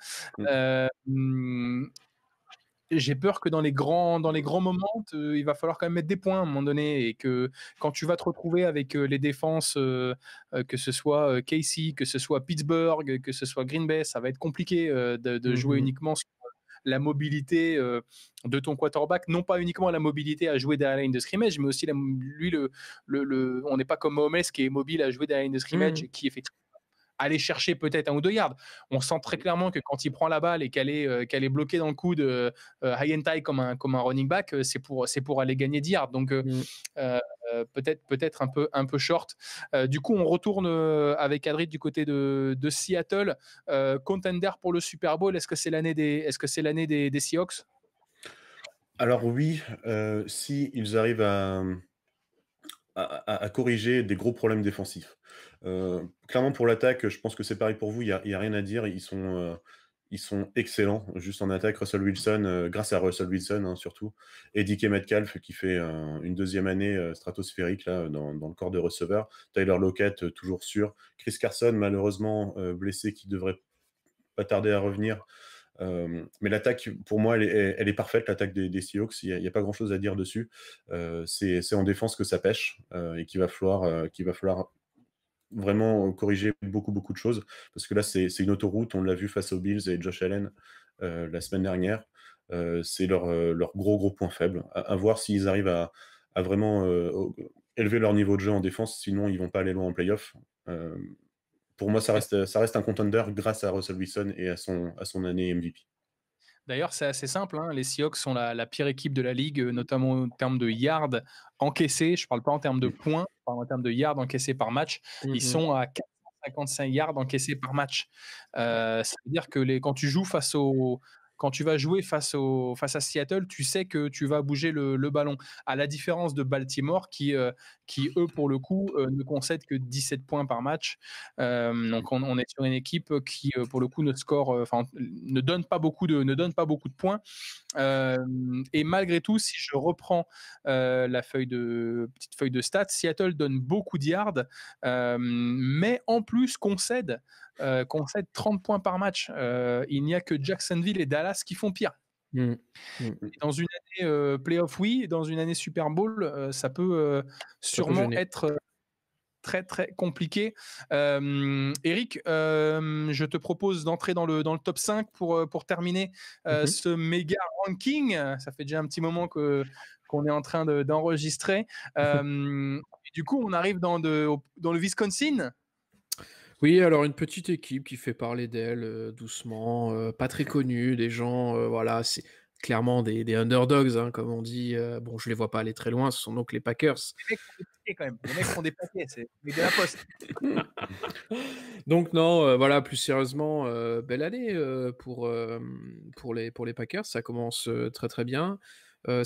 J'ai peur que dans les grands moments, il va falloir quand même mettre des points à un moment donné, et que quand tu vas te retrouver avec les défenses, que ce soit KC, que ce soit Pittsburgh, que ce soit Green Bay, ça va être compliqué de jouer uniquement sur la mobilité de ton quarterback, non pas uniquement la mobilité à jouer derrière la ligne de scrimmage, mais aussi lui, on n'est pas comme Mahomes qui est mobile à jouer derrière la ligne de scrimmage et qui effectivement aller chercher peut-être 1 ou 2 yards. On sent très clairement que quand il prend la balle et qu'elle est bloquée dans le coude high and tie comme un running back, c'est pour aller gagner 10 yards. Donc peut-être un peu short. Du coup, on retourne avec Adrit du côté de Seattle. Contender pour le Super Bowl, est-ce que c'est l'année des Seahawks? Alors oui, si ils arrivent à corriger des gros problèmes défensifs. Clairement pour l'attaque, je pense que c'est pareil pour vous, il y a rien à dire. Ils sont excellents juste en attaque. Russell Wilson, grâce à Russell Wilson, hein, surtout, et DK Metcalf qui fait une deuxième année stratosphérique là, dans le corps de receveurs. Tyler Lockett, toujours sûr. Chris Carson, malheureusement blessé, qui devrait pas tarder à revenir. Mais l'attaque, pour moi, elle est parfaite, l'attaque des Seahawks. Il n'y a pas grand-chose à dire dessus. C'est en défense que ça pêche et qu'il va falloir vraiment corriger beaucoup de choses. Parce que là, c'est une autoroute. On l'a vu face aux Bills et Josh Allen la semaine dernière. C'est leur gros point faible. À voir s'ils arrivent à vraiment élever leur niveau de jeu en défense. Sinon, ils vont pas aller loin en playoff. Pour moi, ça reste un contender grâce à Russell Wilson et à son année MVP. D'ailleurs, c'est assez simple, hein. Les Seahawks sont la pire équipe de la ligue, notamment en termes de yards encaissés. Je ne parle pas en termes de points, je parle en termes de yards encaissés par match. Ils sont à 455 yards encaissés par match. Ça veut dire que quand tu vas jouer face à Seattle, tu sais que tu vas bouger le ballon. À la différence de Baltimore qui eux, pour le coup, ne concèdent que 17 points par match. Donc on est sur une équipe qui, pour le coup, ne donne pas beaucoup de points. Et malgré tout, si je reprends la petite feuille de stats, Seattle donne beaucoup de yards, mais en plus concède 30 points par match. Il n'y a que Jacksonville et Dallas qui font pire. Dans une année playoff, oui, dans une année Super Bowl, ça peut sûrement être très très compliqué. Eric, je te propose d'entrer dans le top 5 pour terminer ce méga ranking. Ça fait déjà un petit moment qu'on est en train d'enregistrer. Du coup, on arrive dans le Wisconsin. Oui, alors une petite équipe qui fait parler d'elle doucement, pas très connue, des gens, voilà, c'est clairement des underdogs, hein, comme on dit. Bon, je les vois pas aller très loin, ce sont donc les Packers. Les mecs font des paquets quand même. Les mecs font des paquets, c'est de la poste. Donc non, voilà, plus sérieusement, belle année pour les Packers. Ça commence très très bien.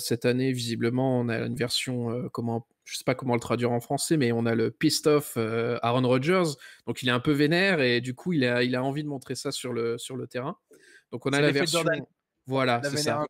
Cette année, visiblement, on a une version, je sais pas comment le traduire en français, mais on a le pissed off Aaron Rodgers. Donc il est un peu vénère et du coup, il a envie de montrer ça sur le terrain. Donc on a la version. Voilà, c'est ça.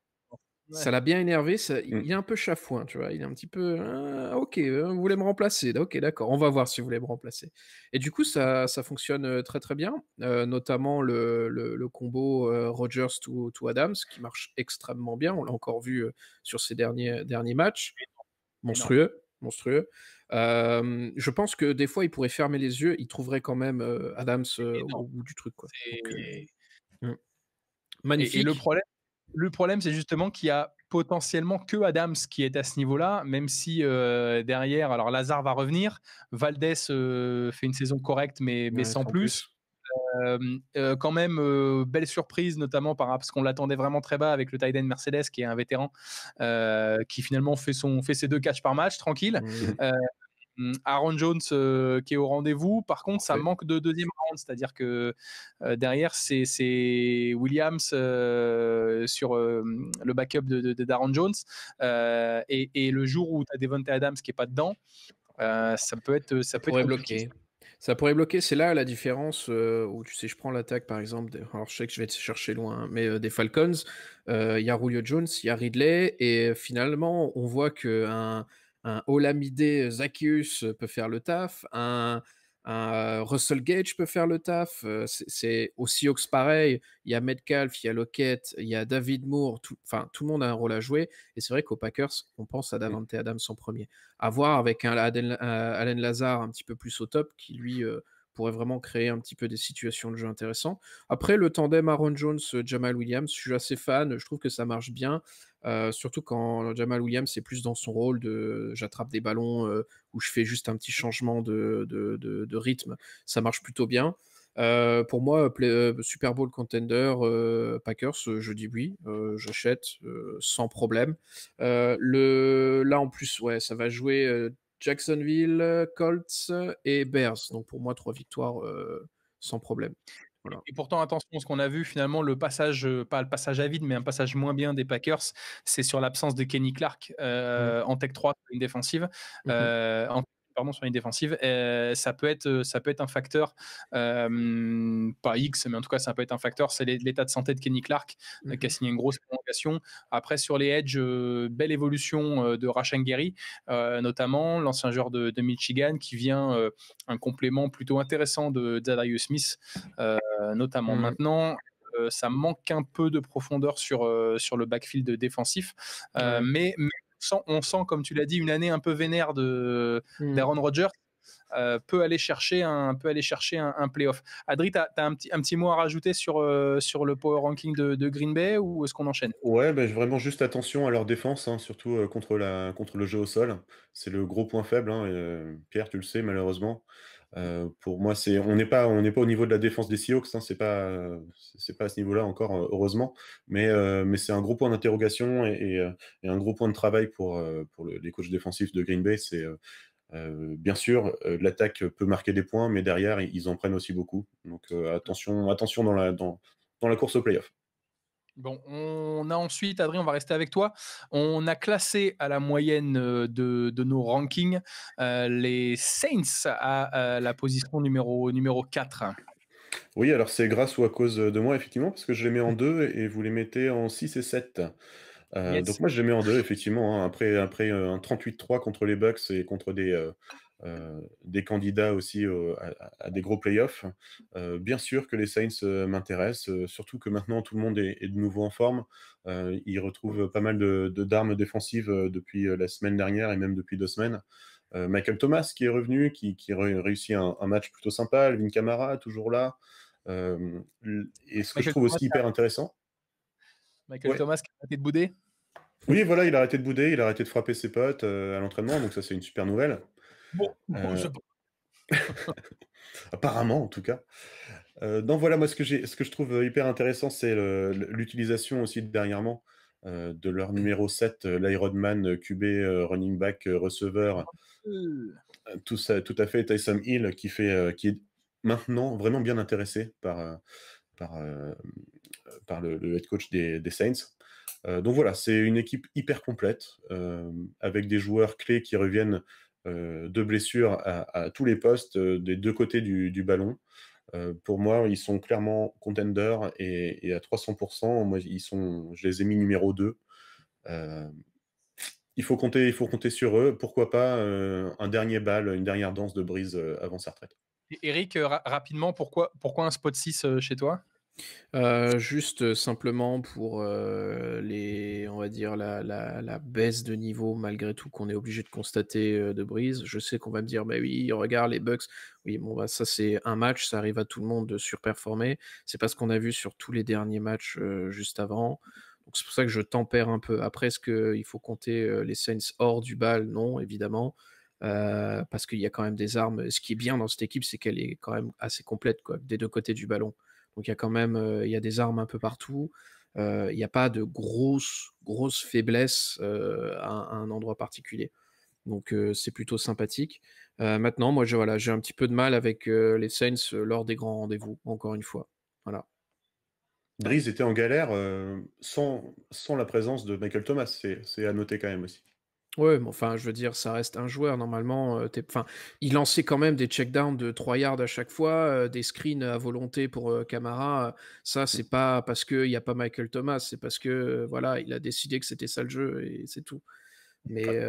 ça l'a bien énervé, Mmh. il est un peu chafouin, tu vois? Il est un petit peu: «Ah OK, vous voulez me remplacer? OK, d'accord, on va voir si vous voulez me remplacer» et du coup, ça fonctionne, très, très bien, notamment le combo, Rodgers to Adams qui marche extrêmement bien. On l'a encore vu, sur ces derniers matchs. Énorme. Monstrueux, monstrueux. Je pense que des fois, il pourrait fermer les yeux, il trouverait quand même, Adams, Énorme. au bout du truc, quoi, donc C'est mmh, et magnifique. le problème, c'est justement qu'il y a potentiellement que Adams qui est à ce niveau-là, même si, derrière alors Lazare va revenir, Valdez, fait une saison correcte mais Ouais, sans sans plus. plus. Quand même, belle surprise notamment parce qu'on l'attendait vraiment très bas avec le tight end Mercedes qui est un vétéran, qui finalement fait ses 2 catchs par match tranquille. Mmh, Heu Aaron Jones, qui est au rendez-vous. Par contre, ça parfait. manque de deuxième round, c'est-à-dire que, derrière, c'est Williams, sur, le backup d'Aaron Jones, et le jour où tu as Devontae Adams qui est pas dedans, ça Ça peut être pourrait compliqué. bloquer. Ça pourrait bloquer, c'est là la différence, où tu sais, je prends l'attaque par exemple des alors je sais que je vais te chercher loin, hein, mais, des Falcons, il y a Julio Jones, il y a Ridley et finalement on voit qu'un Olamide Zaccheaus peut faire le taf, un Russell Gage peut faire le taf, c'est aux Seahawks pareil, il y a Metcalf, il y a Lockett, il y a David Moore, tout le monde a un rôle à jouer et c'est vrai qu'aux Packers, on pense à Mmh. Davante Adams en premier. À voir avec un Allen Lazare un petit peu plus au top qui lui, pourrait vraiment créer un petit peu des situations de jeu intéressantes. Après le tandem Aaron Jones, Jamal Williams, je suis assez fan, je trouve que ça marche bien, surtout quand Jamal Williams est plus dans son rôle de j'attrape des ballons, où je fais juste un petit changement de rythme, ça marche plutôt bien. Pour moi, Super Bowl contender, Packers, je dis oui, j'achète, sans problème. Là, en plus, ouais, ça va jouer, Jacksonville, Colts et Bears. Donc pour moi, 3 victoires, sans problème. Voilà. Et pourtant, attention, ce qu'on a vu finalement, le passage, pas le passage à vide, mais un passage moins bien des Packers, c'est sur l'absence de Kenny Clark, Mmh. en tech 3 sur une défensive, Mmh mh. pardon, sur une défensive. Ça peut être un facteur, pas X, mais en tout cas, ça peut être un facteur. C'est l'état de santé de Kenny Clark, qui a Mmh. signé une grosse prolongation. Après, sur les edge, belle évolution, de Rashan Gary, notamment l'ancien joueur de Michigan, qui vient, un complément plutôt intéressant de Zadarius Smith, notamment. Mmh. Maintenant, ça manque un peu de profondeur sur le backfield défensif, Ouais. mais on sent, comme tu l'as dit, une année un peu vénère Mmh. d'Aaron Rodgers, peut aller chercher un playoff. Adri, tu as un petit mot à rajouter sur le power ranking de Green Bay, ou est-ce qu'on enchaîne? Ouais, vraiment juste attention à leur défense, hein, surtout, contre le jeu au sol. C'est le gros point faible, hein, Pierre, tu le sais malheureusement. Pour moi, on n'est pas au niveau de la défense des Seahawks, hein, c'est pas à ce niveau-là encore, heureusement. Mais c'est un gros point d'interrogation et un gros point de travail pour les coachs défensifs de Green Bay. Bien sûr, l'attaque peut marquer des points, mais derrière, ils en prennent aussi beaucoup. Donc, attention dans la course au play-off. Bon, on a ensuite, Adrien, on va rester avec toi. On a classé à la moyenne, de nos rankings, les Saints à, la position numéro 4. Oui, alors c'est grâce ou à cause de moi, effectivement, parce que je les mets en 2 et vous les mettez en 6 et 7. Donc Yes. moi, je les mets en 2 effectivement, hein, après, un 38-3 contre les Bucks et contre des candidats aussi, à des gros playoffs. Bien sûr que les Saints, m'intéressent, surtout que maintenant tout le monde est de nouveau en forme. Ils retrouvent pas mal d'armes défensives, depuis, la semaine dernière et même depuis 2 semaines. Michael Thomas qui est revenu, qui réussit un match plutôt sympa. Alvin Kamara toujours là. Et ce que je Michael trouve Thomas aussi hyper intéressant. Michael Ouais. Thomas qui a arrêté de bouder? Oui, voilà, il a arrêté de bouder, il a arrêté de frapper ses potes, à l'entraînement, donc ça, c'est une super nouvelle. Bon, Heu, Apparemment, en tout cas. Non, voilà, moi, ce que je trouve, hyper intéressant, c'est l'utilisation aussi dernièrement, de leur numéro 7, l'Ironman, QB, running back, receveur, tout à fait, Taysom Hill, qui est maintenant vraiment bien intéressé par, par le head coach des Saints. Donc voilà, c'est une équipe hyper complète, avec des joueurs clés qui reviennent, de blessures à tous les postes, des 2 côtés du ballon. Pour moi, ils sont clairement contenders et à 300. Moi, je les ai mis numéro 2. Euh, il faut compter sur eux. Pourquoi pas un dernier bal, une dernière danse de Breeze avant sa retraite. Eric, rapidement, pourquoi un spot 6 chez toi? Juste simplement pour on va dire la baisse de niveau malgré tout qu'on est obligé de constater de Breeze. Je sais qu'on va me dire, mais oui, regarde les Bucks. Oui, bon, bah, ça c'est un match, ça arrive à tout le monde de surperformer. C'est pas ce qu'on a vu sur tous les derniers matchs juste avant. Donc c'est pour ça que je tempère un peu. Après, est-ce qu'il faut compter les Saints hors du bal? Non, évidemment. Parce qu'il y a quand même des armes. Ce qui est bien dans cette équipe, c'est qu'elle est quand même assez complète, quoi, des deux côtés du ballon. Donc il y a quand même il y a des armes un peu partout. Il n'y a pas de grosses faiblesses à un endroit particulier. Donc c'est plutôt sympathique. Maintenant, moi, j'ai un petit peu de mal avec les Saints lors des grands rendez-vous, encore une fois. Voilà. Breeze était en galère sans la présence de Michael Thomas, c'est à noter quand même aussi. Ouais, mais enfin, je veux dire, ça reste un joueur, normalement, enfin, il lançait quand même des checkdowns de 3 yards à chaque fois, des screens à volonté pour, Camara, ça, c'est pas parce qu'il y a pas Michael Thomas, c'est parce que, voilà, il a décidé que c'était ça le jeu et c'est tout. Mais,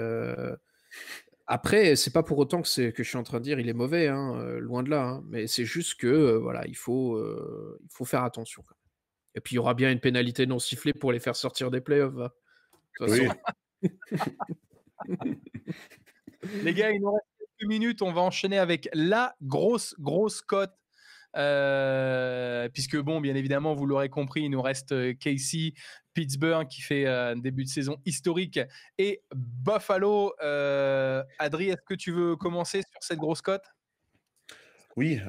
après, c'est pas pour autant que je suis en train de dire: «Il est mauvais», hein, loin de là, hein, mais c'est juste que, voilà, il faut faire attention, quoi. Et puis, il y aura bien une pénalité non sifflée pour les faire sortir des playoffs, va. De toute Oui. façon. Les gars, il nous reste quelques minutes. On va enchaîner avec la grosse cote. Puisque, bon, bien évidemment, vous l'aurez compris, il nous reste KC, Pittsburgh qui fait un début de saison historique et Buffalo. Adri, est-ce que tu veux commencer sur cette grosse cote? Oui,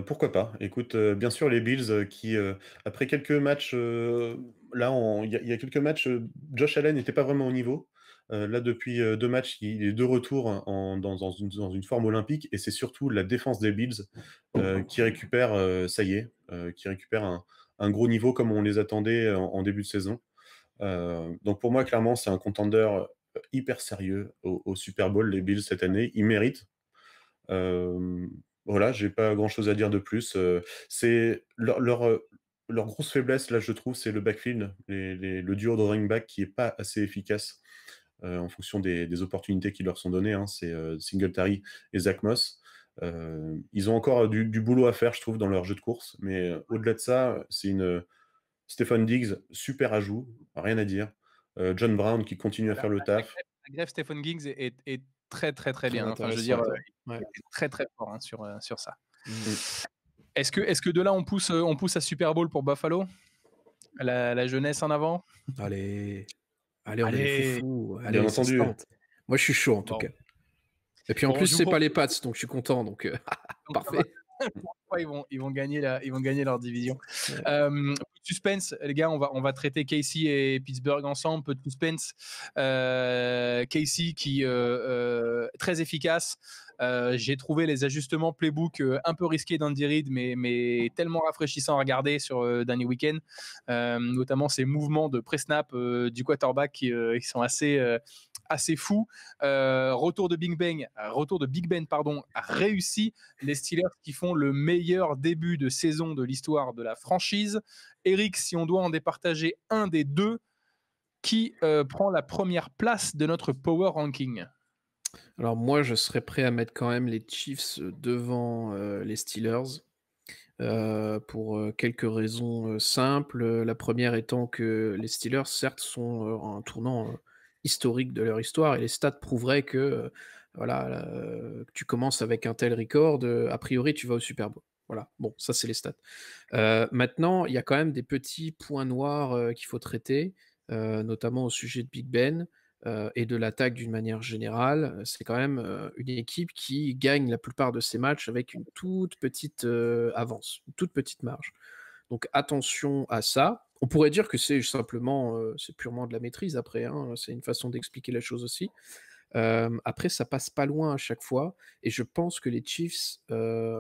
pourquoi pas. Écoute, bien sûr les Bills, qui, après quelques matchs, là il y a quelques matchs, Josh Allen n'était pas vraiment au niveau. Là depuis, 2 matchs, il est de retour dans une forme olympique et c'est surtout la défense des Bills, qui récupère, ça y est, qui récupère un gros niveau comme on les attendait en début de saison. Donc pour moi, clairement, c'est un contender, hyper sérieux au Super Bowl, les Bills cette année. Ils méritent. Voilà, j'ai pas grand-chose à dire de plus. C'est leur grosse faiblesse, là, je trouve, c'est le backfield, le duo de running back qui est pas assez efficace, en fonction des opportunités qui leur sont données, hein. C'est, Singletary et Zach Moss. Ils ont encore du boulot à faire, je trouve, dans leur jeu de course, mais au-delà de ça, c'est Stefon Diggs, super ajout, rien à dire. John Brown qui continue à faire le taf. La greffe Stephen Giggs est très, très, très Très bien. Enfin, je veux dire, intéressante, ouais. il est très, très fort, hein, sur ça. Mmh. Est-ce que de là, on pousse à Super Bowl pour Buffalo? La jeunesse en avant? Allez, on est des Allez! foufous, Bien allez, ça se entendu. tente. Moi, je suis chaud en tout Bon. cas. Et puis en Bon, plus, je vous c'est pas propose les Pats, donc je suis content, donc donc ça va. parfait. Ils vont gagner leur division. Ouais. Peu de suspense, les gars, on va traiter KC et Pittsburgh ensemble. Peu de suspense. KC qui très efficace. J'ai trouvé les ajustements playbook un peu risqués d'Andy Reid, mais tellement rafraîchissants à regarder sur le dernier week-end. Notamment ces mouvements de pré-snap du quarterback qui sont assez fous. Retour de Big Ben, pardon, réussi. Les Steelers qui font le meilleur début de saison de l'histoire de la franchise. Eric, si on doit en départager un des deux, qui prend la première place de notre power ranking? Alors moi, je serais prêt à mettre quand même les Chiefs devant les Steelers pour quelques raisons simples. La première étant que les Steelers, certes, sont à un tournant historique de leur histoire et les stats prouveraient que voilà, que tu commences avec un tel record, a priori, tu vas au Super Bowl. Voilà, bon, ça c'est les stats. Maintenant, il y a quand même des petits points noirs qu'il faut traiter, notamment au sujet de Big Ben. Et de l'attaque d'une manière générale, c'est quand même une équipe qui gagne la plupart de ses matchs avec une toute petite avance, une toute petite marge. Donc attention à ça. On pourrait dire que c'est simplement, c'est purement de la maîtrise après, hein, c'est une façon d'expliquer la chose aussi. Après, ça passe pas loin à chaque fois, et je pense que les Chiefs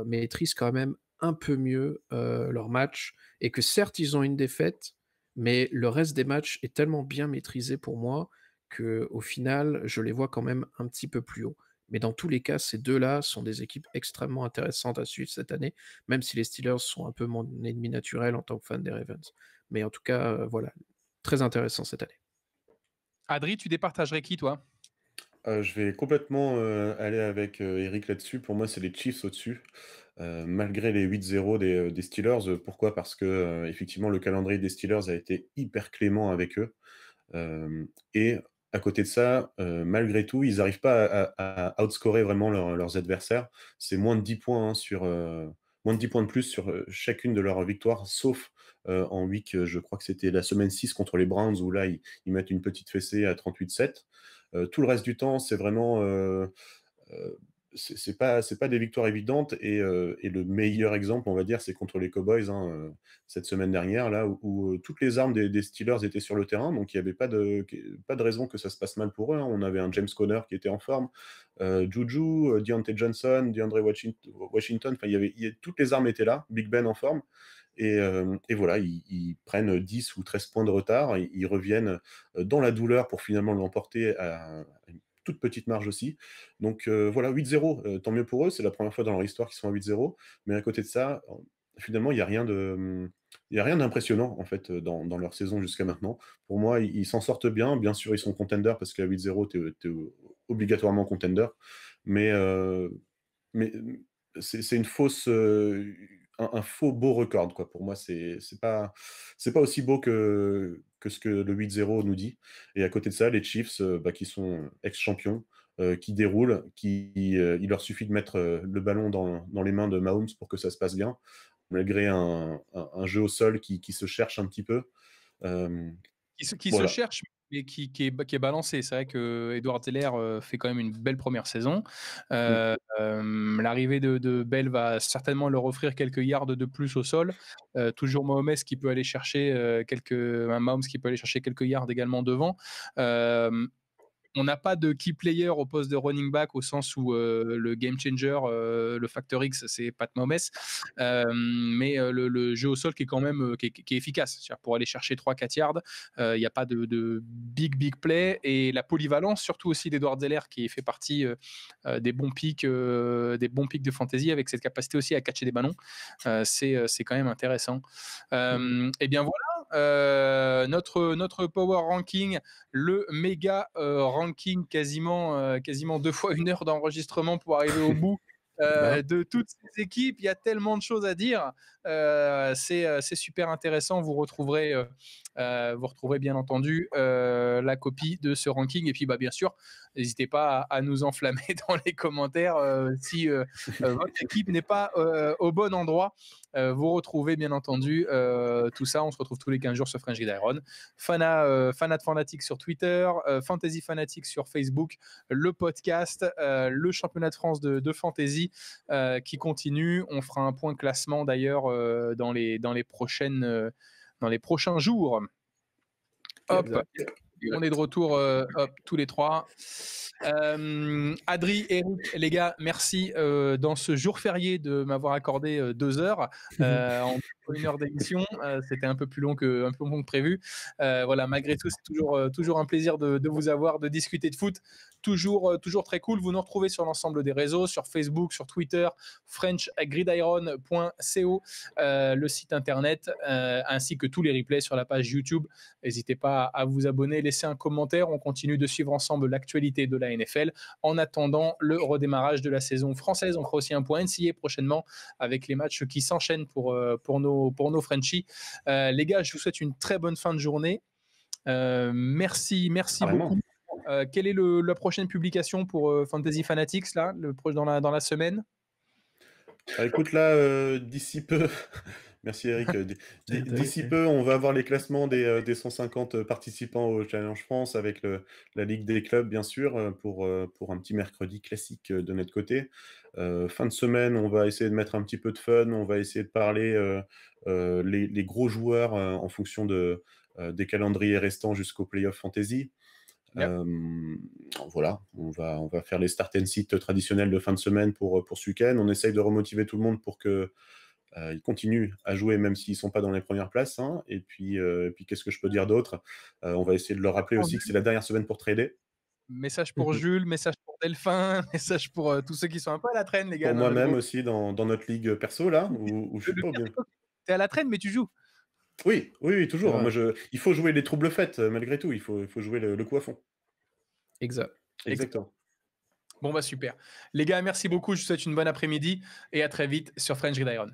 maîtrisent quand même un peu mieux leur match, et que certes, ils ont une défaite, mais le reste des matchs est tellement bien maîtrisé pour moi que, au final, je les vois quand même un petit peu plus haut. Mais dans tous les cas, ces deux-là sont des équipes extrêmement intéressantes à suivre cette année, même si les Steelers sont un peu mon ennemi naturel en tant que fan des Ravens. Mais en tout cas, voilà, très intéressant cette année. Adri, tu départagerais qui, toi? Je vais complètement, aller avec, Eric là-dessus. Pour moi, c'est les Chiefs au-dessus, malgré les 8-0 des Steelers. Pourquoi? Parce que, effectivement, le calendrier des Steelers a été hyper clément avec eux. Et à côté de ça, malgré tout, ils n'arrivent pas à outscorer vraiment leurs adversaires. C'est moins de 10 points, hein, moins de 10 points de plus sur, chacune de leurs victoires, sauf, en week, je crois que c'était la semaine 6 contre les Browns où là, ils mettent une petite fessée à 38-7. Tout le reste du temps, c'est vraiment, heu, c'est pas des victoires évidentes et le meilleur exemple, on va dire, c'est contre les Cowboys, hein, cette semaine dernière, là, où toutes les armes des Steelers étaient sur le terrain, donc il y avait pas de raison que ça se passe mal pour eux, hein. On avait un James Conner qui était en forme, Juju, Deontay Johnson, DeAndre Washington, enfin, toutes les armes étaient là, Big Ben en forme et voilà, ils prennent 10 ou 13 points de retard, ils reviennent, dans la douleur pour finalement l'emporter à une toute petite marge aussi. Donc voilà, 8-0, tant mieux pour eux, c'est la première fois dans leur histoire qu'ils sont à 8-0. Mais à côté de ça, finalement, il y a rien d'impressionnant, en fait, dans leur saison jusqu'à maintenant. Pour moi, ils s'en sortent bien. Bien sûr, ils sont contenders parce qu'à 8-0, tu es obligatoirement contender. Mais mais c'est une fausse, un faux beau record, quoi. Pour moi, c'est pas aussi beau que ce que le 8-0 nous dit. Et à côté de ça, les Chiefs, bah, qui sont ex-champions, qui déroulent, il leur suffit de mettre, le ballon dans les mains de Mahomes pour que ça se passe bien, malgré un jeu au sol qui se cherche un petit peu. Hem, Qui se voilà. cherche, mais qui est balancé. C'est vrai qu'Edouard Zeller fait quand même une belle première saison. Mmh. L'arrivée de Bell va certainement leur offrir quelques yards de plus au sol. Toujours Mahomes qui peut aller chercher Mahomes qui peut aller chercher quelques yards également devant. On n'a pas de key player au poste de running back au sens où le game changer, le facteur X, c'est Pat Mahomes. Mais le jeu au sol qui est quand même qui est efficace. C'est-à-dire pour aller chercher 3-4 yards, il n'y a pas de big play. Et la polyvalence, surtout aussi d'Edouard Zeller, qui fait partie des bons pics de fantasy, avec cette capacité aussi à catcher des ballons. C'est quand même intéressant. Et bien voilà, notre power ranking, le méga ranking, quasiment 2 fois 1 heure d'enregistrement pour arriver au bout Bah, de toutes ces équipes. Il y a tellement de choses à dire. C'est super intéressant. Vous retrouverez bien entendu la copie de ce ranking. Et puis, bah, bien sûr, n'hésitez pas à nous enflammer dans les commentaires si votre équipe n'est pas au bon endroit. Vous retrouvez bien entendu tout ça. On se retrouve tous les 15 jours sur French Gridiron. Fanat Fanatique sur Twitter, Fantasy Fanatique sur Facebook, le podcast, le championnat de France de fantasy qui continue. On fera un point classement d'ailleurs dans les prochains jours. Hop, exact. on est de retour tous les trois. Adri, Eric, les gars, merci dans ce jour férié de m'avoir accordé 2 heures en 1 heure d'émission. C'était un peu plus long que prévu. Voilà, malgré tout, c'est toujours un plaisir de vous avoir, de discuter de foot. Toujours très cool. Vous nous retrouvez sur l'ensemble des réseaux, sur Facebook, sur Twitter, frenchgridiron.co, le site internet, ainsi que tous les replays sur la page YouTube. N'hésitez pas à vous abonner, laisser un commentaire. On continue de suivre ensemble l'actualité de la NFL en attendant le redémarrage de la saison française. On fera aussi un point NCAA prochainement avec les matchs qui s'enchaînent pour nos Frenchies. Les gars, je vous souhaite une très bonne fin de journée. Merci Carrément. beaucoup. Quelle est la prochaine publication pour Fantasy Fanatics là, dans la semaine? Bah, écoute, là, d'ici peu, merci Eric, d'ici peu, on va avoir les classements des 150 participants au Challenge France avec la Ligue des clubs, bien sûr, pour un petit mercredi classique de notre côté. Fin de semaine, on va essayer de mettre un petit peu de fun, on va essayer de parler les gros joueurs en fonction des calendriers restants jusqu'au Playoff Fantasy. Yep. Voilà, on va faire les start and sit traditionnels de fin de semaine pour ce week-end. On essaye de remotiver tout le monde pour que ils continuent à jouer même s'ils sont pas dans les premières places, hein. Et puis qu'est-ce que je peux dire d'autre? On va essayer de leur rappeler aussi que c'est la dernière semaine pour trader. Message pour Jules, message pour Delphin, message pour tous ceux qui sont un peu à la traîne, les gars. Pour moi-même aussi dans notre ligue perso là, où je Le suis pas pire, bien. c'est que t'es à la traîne, mais tu joues. Oui, oui, toujours. Ouais. Moi, il faut jouer les troubles faites, malgré tout. Il faut jouer le coup à fond. Exact. Exactement. Bon, bah super. Les gars, merci beaucoup. Je vous souhaite une bonne après-midi et à très vite sur French Gridiron.